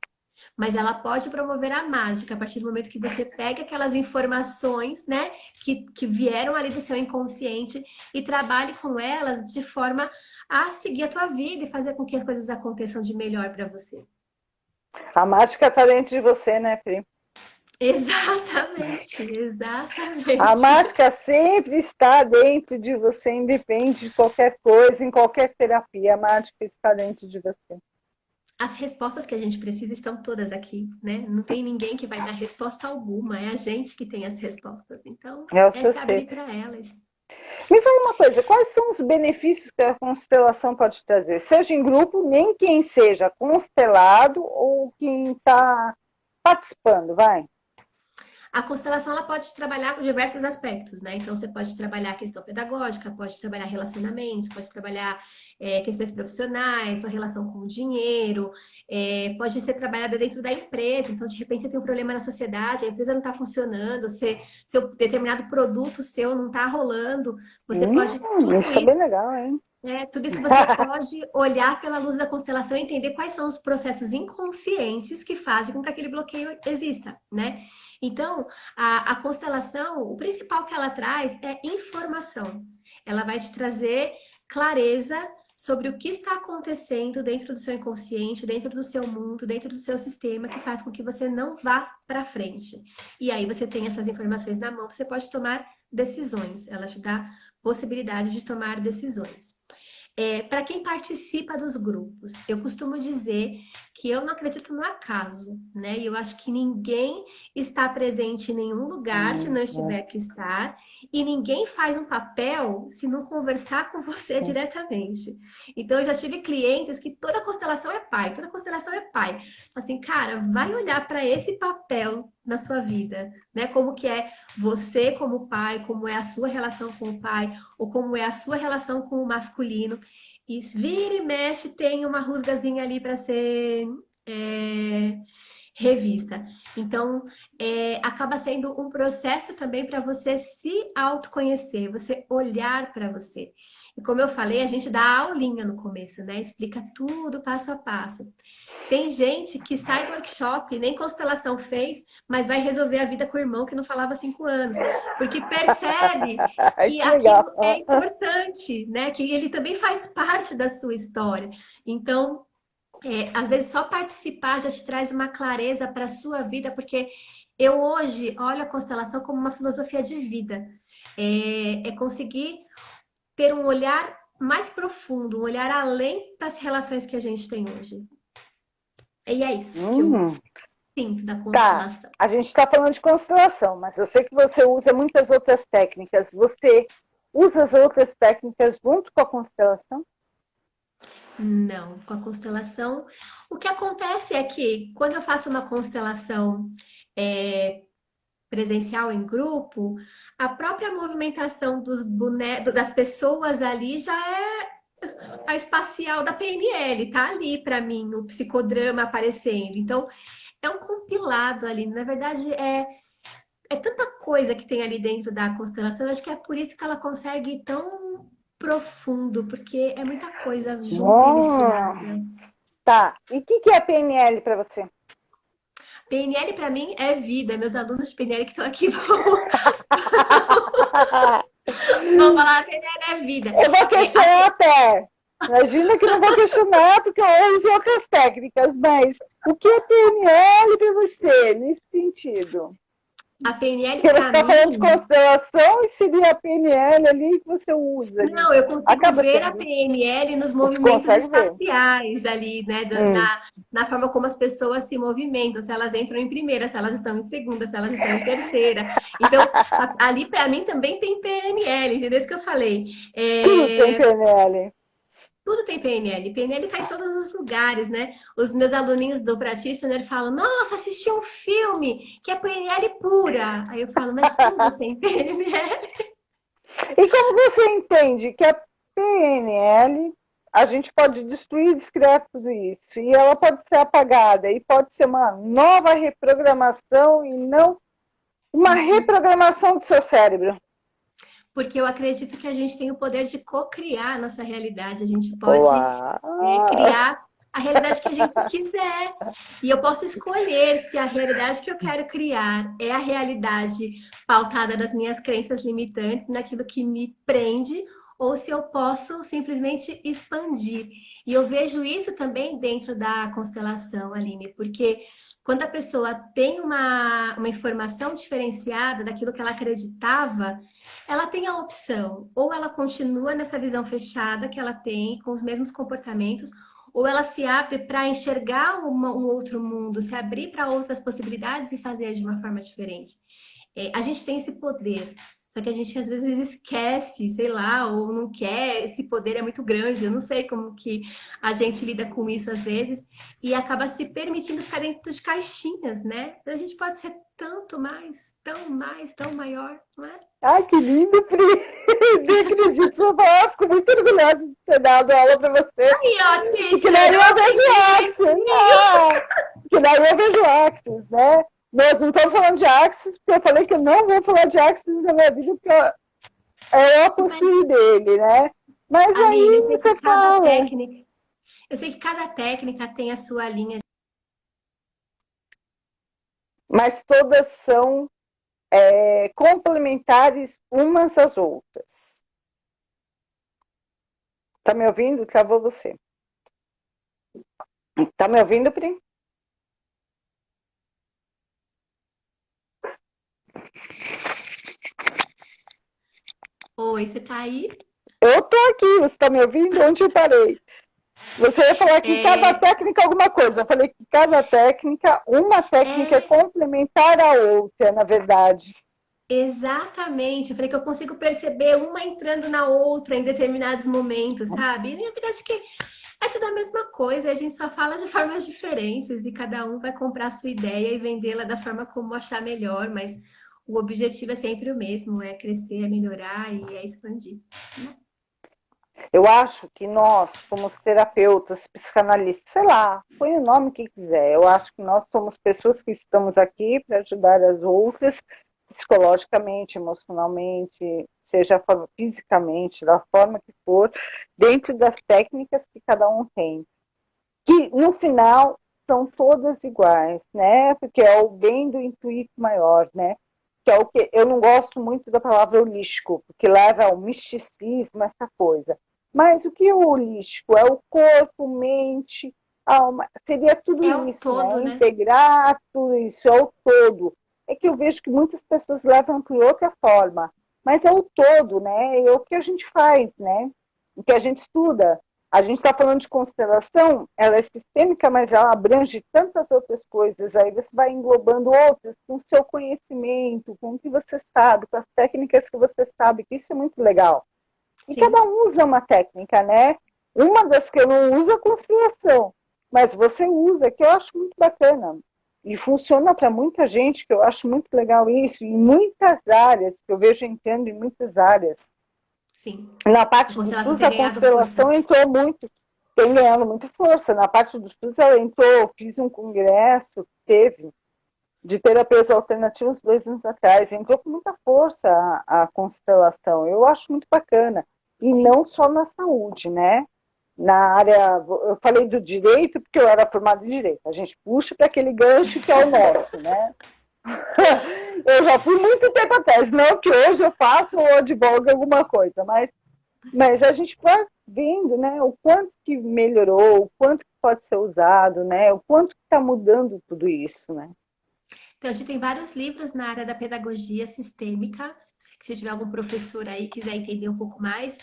mas ela pode promover a mágica a partir do momento que você pega aquelas informações, né, que vieram ali do seu inconsciente e trabalhe com elas de forma a seguir a tua vida e fazer com que as coisas aconteçam de melhor para você. A mágica está dentro de você, né, Pri? Exatamente, exatamente. A mágica sempre está dentro de você, independe de qualquer coisa, em qualquer terapia, a mágica está dentro de você. As respostas que a gente precisa estão todas aqui, né? Não tem ninguém que vai dar resposta alguma, é a gente que tem as respostas. Então, é se abrir para elas. Me fala uma coisa, quais são os benefícios que a constelação pode trazer? Seja em grupo, nem quem seja constelado ou quem está participando, vai? A constelação ela pode trabalhar com diversos aspectos, né? Então, você pode trabalhar a questão pedagógica, pode trabalhar relacionamentos, pode trabalhar questões profissionais, sua relação com o dinheiro, pode ser trabalhada dentro da empresa. Então, de repente, você tem um problema na sociedade, a empresa não está funcionando, seu determinado produto seu não está rolando, você pode... Isso é bem legal, hein? Tudo isso você pode olhar pela luz da constelação e entender quais são os processos inconscientes que fazem com que aquele bloqueio exista, né? Então, a constelação, o principal que ela traz é informação. Ela vai te trazer clareza sobre o que está acontecendo dentro do seu inconsciente, dentro do seu mundo, dentro do seu sistema, que faz com que você não vá para frente. E aí você tem essas informações na mão, você pode tomar decisões. Ela te dá possibilidade de tomar decisões. Para quem participa dos grupos, eu costumo dizer que eu não acredito no acaso, né? E eu acho que ninguém está presente em nenhum lugar se não estiver que estar, e ninguém faz um papel se não conversar com você diretamente. Então, eu já tive clientes que toda constelação é pai, toda constelação é pai. Assim, cara, vai olhar para esse papel na sua vida, né? Como que é você como pai, como é a sua relação com o pai, ou como é a sua relação com o masculino. E vira e mexe, tem uma rusgazinha ali para ser revista. Então, acaba sendo um processo também para você se autoconhecer, você olhar para você. E como eu falei, a gente dá aulinha no começo, né? Explica tudo passo a passo. Tem gente que sai do workshop, nem constelação fez, mas vai resolver a vida com o irmão que não falava há 5 anos. Porque percebe que aquilo é importante, né? Que ele também faz parte da sua história. Então, às vezes só participar já te traz uma clareza para a sua vida, porque eu hoje olho a constelação como uma filosofia de vida. É conseguir ter um olhar mais profundo, um olhar além para as relações que a gente tem hoje. E é isso que eu sinto da constelação. Tá, a gente está falando de constelação, mas eu sei que você usa muitas outras técnicas. Você usa as outras técnicas junto com a constelação? Não, com a constelação. O que acontece é que quando eu faço uma constelação presencial em grupo, a própria movimentação dos bonecos, das pessoas ali já é a espacial da PNL, tá ali para mim, o psicodrama aparecendo. Então, é um compilado ali. Na verdade, é tanta coisa que tem ali dentro da constelação, eu acho que é por isso que ela consegue ir tão profundo, porque é muita coisa junto e misturada. Tá, e o que é a PNL para você? PNL para mim é vida. Meus alunos de PNL que estão aqui vão falar, PNL é vida. Eu vou questionar até. Imagina que não vou questionar, porque eu uso outras técnicas, mas o que é PNL para você, nesse sentido? A PNL para mim... Você está falando de constelação e seria a PNL ali que você usa. Ali. Não, eu consigo ver a PNL nos movimentos espaciais ali, né? Na forma como as pessoas se movimentam, se elas entram em primeira, se elas estão em segunda, se elas estão em terceira. Então, ali para mim também tem PNL, entendeu? Isso que eu falei. Tudo tem PNL. Tudo tem PNL. PNL está em todos os lugares, né? Os meus aluninhos do Practitioner falam, nossa, assisti um filme que é PNL pura. Aí eu falo, mas tudo tem PNL. E como você entende que a PNL, a gente pode destruir e descriar tudo isso, e ela pode ser apagada, e pode ser uma nova reprogramação e não uma reprogramação do seu cérebro? Porque eu acredito que a gente tem o poder de co-criar a nossa realidade. A gente pode Uau! criar a realidade que a gente quiser. E eu posso escolher se a realidade que eu quero criar é a realidade pautada nas minhas crenças limitantes, naquilo que me prende, ou se eu posso simplesmente expandir. E eu vejo isso também dentro da constelação, Aline, porque quando a pessoa tem uma informação diferenciada daquilo que ela acreditava, ela tem a opção, ou ela continua nessa visão fechada que ela tem, com os mesmos comportamentos, ou ela se abre para enxergar um outro mundo, se abrir para outras possibilidades e fazer de uma forma diferente. A gente tem esse poder, só que a gente às vezes esquece, sei lá, ou não quer, esse poder é muito grande, eu não sei como que a gente lida com isso às vezes, e acaba se permitindo ficar dentro de caixinhas, né? A gente pode ser tanto mais, tão maior, não é? Ai, que lindo, Pri! Nem acredito, fico muito orgulhosa de ter dado aula para você. Aí, ó, Que teacher, daí eu eu vejo aprendi. Axis. Que daí eu vejo Axis, né? Nós não estamos falando de Axis, porque eu falei que eu não vou falar de Axis na minha vida, porque é a postura dele, né? Mas Aline, aí você fala. eu sei que cada técnica tem a sua linha. Mas todas são complementares umas às outras. Tá me ouvindo? Travou você. Tá me ouvindo, Pri? Oi, você tá aí? Eu tô aqui, você tá me ouvindo? Onde eu parei? Você ia falar que cada É, técnica é alguma coisa. Eu falei que cada técnica, uma técnica é é complementar à outra, na verdade. exatamente. Eu falei que eu consigo perceber uma entrando na outra em determinados momentos, sabe? E na verdade que é tudo a mesma coisa, a gente só fala de formas diferentes e cada um vai comprar a sua ideia e vendê-la da forma como achar melhor, mas o objetivo é sempre o mesmo, é crescer, é melhorar e é expandir. Eu acho que nós, como terapeutas, psicanalistas, sei lá, põe o nome que quiser. Eu acho que nós somos pessoas que estamos aqui para ajudar as outras, psicologicamente, emocionalmente, seja fisicamente, da forma que for, dentro das técnicas que cada um tem. Que, no final, são todas iguais, né? Porque é o bem do intuito maior, né? Que é o que eu não gosto muito da palavra holístico, porque leva ao misticismo, essa coisa. Mas o que é o holístico? É o corpo, mente, alma. Seria tudo É o isso, né? todo, né? Integrar tudo isso, é o todo. É que eu vejo que muitas pessoas levam por outra forma, mas é o todo, né? É o que a gente faz, né? O que a gente estuda. A gente está falando de constelação, ela é sistêmica, mas ela abrange tantas outras coisas. Aí você vai englobando outras com o seu conhecimento, com o que você sabe, com as técnicas que você sabe, que isso é muito legal. E cada Sim. um usa uma técnica, né? Uma das que eu não uso é a constelação, mas você usa, que eu acho muito bacana. E funciona para muita gente, que eu acho muito legal isso, em muitas áreas, que eu vejo entrando em muitas áreas. Sim. Na A parte do constelação SUS, tem a ganhado força. constelação entrou muito, tem ganhando muito força. Na parte do SUS, ela entrou, fiz um congresso, teve, de terapeutas alternativos 2 anos atrás, entrou com muita força a constelação. Eu acho muito bacana. E Sim. não só na saúde, né? Na área, eu falei do direito, porque eu era formada em direito. A gente puxa para aquele gancho que é o nosso, né? Eu já fui muito tempo atrás, não que hoje eu faço ou advogo alguma coisa, mas a gente vai vendo, né, o quanto que melhorou, o quanto que pode ser usado, né, o quanto que está mudando tudo isso, né. Então, a gente tem vários livros na área da pedagogia sistêmica. Se tiver algum professor aí que quiser entender um pouco mais,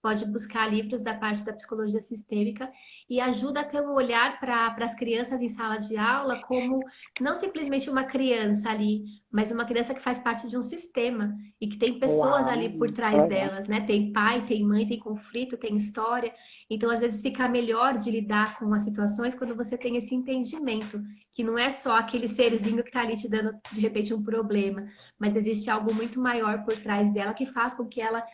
pode buscar livros da parte da psicologia sistêmica e ajuda a ter um olhar para as crianças em sala de aula como não simplesmente uma criança ali, mas uma criança que faz parte de um sistema e que tem pessoas Uau, ali por trás legal. delas, né? Tem pai, tem mãe, tem conflito, tem história. Então, às vezes, fica melhor de lidar com as situações quando você tem esse entendimento, que não é só aquele serzinho que está ali te dando, de repente, um problema, mas existe algo muito maior por trás dela que faz com que ela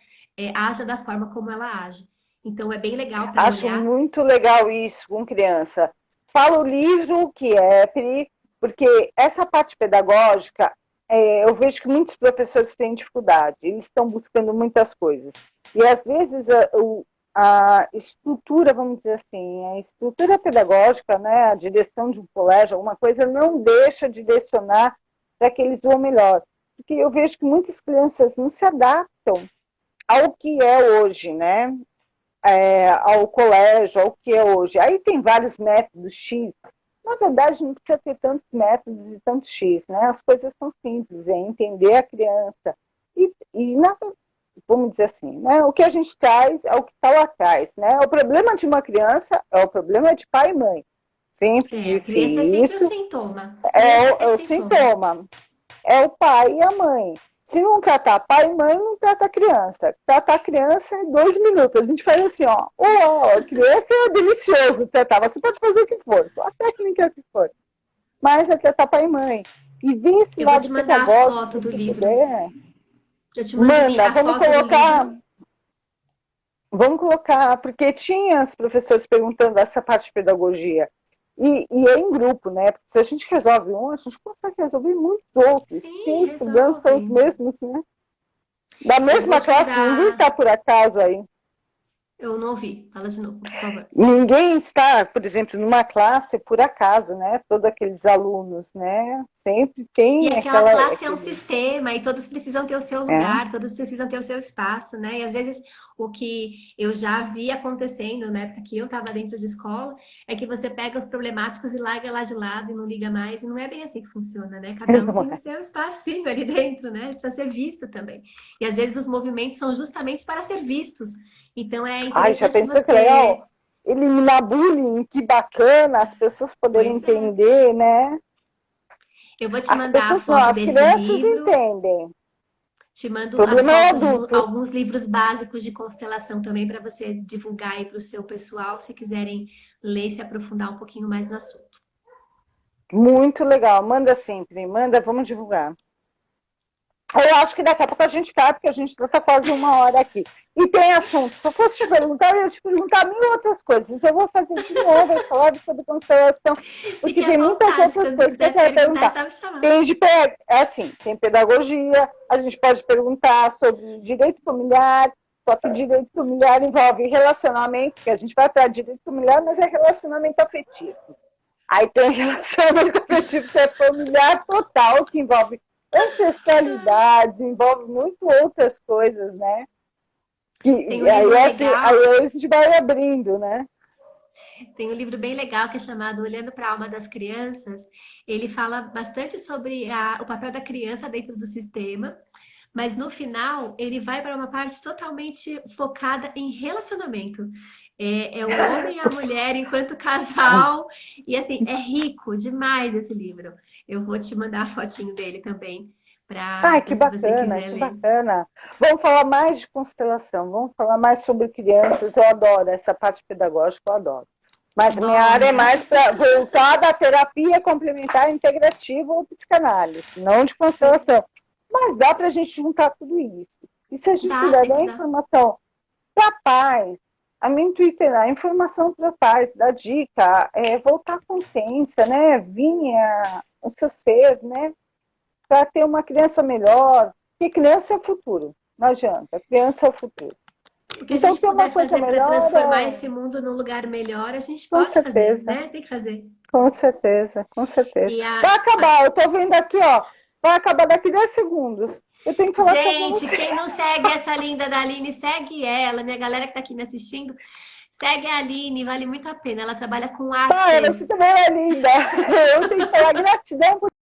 haja da forma como ela age. Então, é bem legal para Acho olhar. muito legal isso com criança. Fala o livro que é, Pri, porque essa parte pedagógica, eu vejo que muitos professores têm dificuldade, eles estão buscando muitas coisas. E às vezes a estrutura, vamos dizer assim, a estrutura pedagógica, né, a direção de um colégio, alguma coisa, não deixa direcionar para que eles vão melhor. Porque eu vejo que muitas crianças não se adaptam ao que é hoje, né? Ao colégio, ao que é hoje. Aí tem vários métodos X. Na verdade, não precisa ter tantos métodos e tantos X, né? As coisas são simples, é entender a criança. Vamos dizer assim, né? O que a gente traz é o que está lá atrás, né? O problema de uma criança é o problema de pai e mãe. Sempre A disse criança é sempre o isso. sintoma. Criança É é o sintoma. sintoma. É o pai e a mãe. Se não tratar pai e mãe, não trata a criança. Tratar a criança em 2 minutos. A gente faz assim, ó. A criança é delicioso tratar. Você pode fazer o que for, a técnica que for. Mas é tratar pai e mãe. E ver esse Eu vou lado te mandar a pedagógico, foto do se livro. puder. Eu te mando Manda, a foto do livro. vamos colocar, porque tinha os professores perguntando essa parte de pedagogia. E é em grupo, né? Porque se a gente resolve um, a gente consegue resolver muitos outros, porque Sim, os estudantes são os resolve. mesmos, né? Da Eu vou mesma te classe, ninguém mandar. está por acaso aí. Eu não ouvi. Fala de novo, por favor. Ninguém está, por exemplo, numa classe por acaso, né? Todos aqueles alunos, né? Sempre E tem aquela aquela. classe é um Aquele, sistema e todos precisam ter o seu é? lugar, todos precisam ter o seu espaço, né? E às vezes o que eu já vi acontecendo na época que eu estava dentro de escola é que você pega os problemáticos e larga lá de lado e não liga mais, e não é bem assim que funciona, né? Cada um Não tem o é? seu espacinho ali dentro, né? Precisa ser visto também. E às vezes os movimentos são justamente para ser vistos. Então é Ai, já interessante pensou que você. legal? Eliminar bullying, que bacana, as pessoas poderem Pois é. entender, né? Eu vou te As mandar a pessoas não, foto as desse crianças livro. entendem. O Te mando a problema é o foto de adulto. alguns livros básicos de constelação também para você divulgar aí para o seu pessoal, se quiserem ler e se aprofundar um pouquinho mais no assunto. Muito legal. Manda sempre, manda, vamos divulgar. Eu acho que daqui a pouco a gente cai, porque a gente está quase 1 hora aqui. E tem assunto. Se eu fosse te perguntar, eu ia te perguntar 1.000 outras coisas. Eu vou fazer de novo esse falar sobre constelação, porque Fique à tem muitas vontade, outras quando coisas que eu quiser quero perguntar, é perguntar. só me chamar. Tem pedagogia, a gente pode perguntar sobre direito familiar, só que direito familiar envolve relacionamento, que a gente vai para direito familiar, mas é relacionamento afetivo. Aí tem relacionamento afetivo que é familiar total, que envolve ancestralidade, envolve muito outras coisas, né? Tem um Aí, livro assim, legal, aí a gente vai abrindo, né? tem um livro bem legal que é chamado Olhando para a Alma das Crianças. Ele fala bastante sobre o papel da criança dentro do sistema, mas no final ele vai para uma parte totalmente focada em relacionamento. É o homem e a mulher enquanto casal, e assim, é rico demais esse livro. Eu vou te mandar a fotinho dele também, Ai, para que se você bacana, quiser que ler. bacana. Vamos falar mais de constelação, vamos falar mais sobre crianças. Eu adoro essa parte pedagógica, eu adoro. Mas a minha área é Bora! mais para voltada à terapia complementar integrativa ou psicanálise, não de constelação. Mas dá para a gente juntar tudo isso. E se a gente Dá, puder dar sempre dá. informação para pais, a minha Twitter, a informação para pais, da dica, voltar à consciência, né? Vinha o seu ser, né? Para ter uma criança melhor, porque criança é o futuro, não adianta, criança é o futuro. O que a Então, gente ter uma puder coisa fazer para melhor, transformar esse mundo num lugar melhor, a gente com pode fazer, certeza, né? Tem que fazer. com certeza, com certeza. E Vai acabar, eu estou vendo aqui, ó, vai acabar daqui 10 segundos. Eu tenho que falar só com gente, você. quem não segue essa linda da Aline, segue ela. Minha galera que tá aqui me assistindo, segue a Aline, vale muito a pena. Ela trabalha com Para, você access. também é linda. Eu tenho que falar gratidão por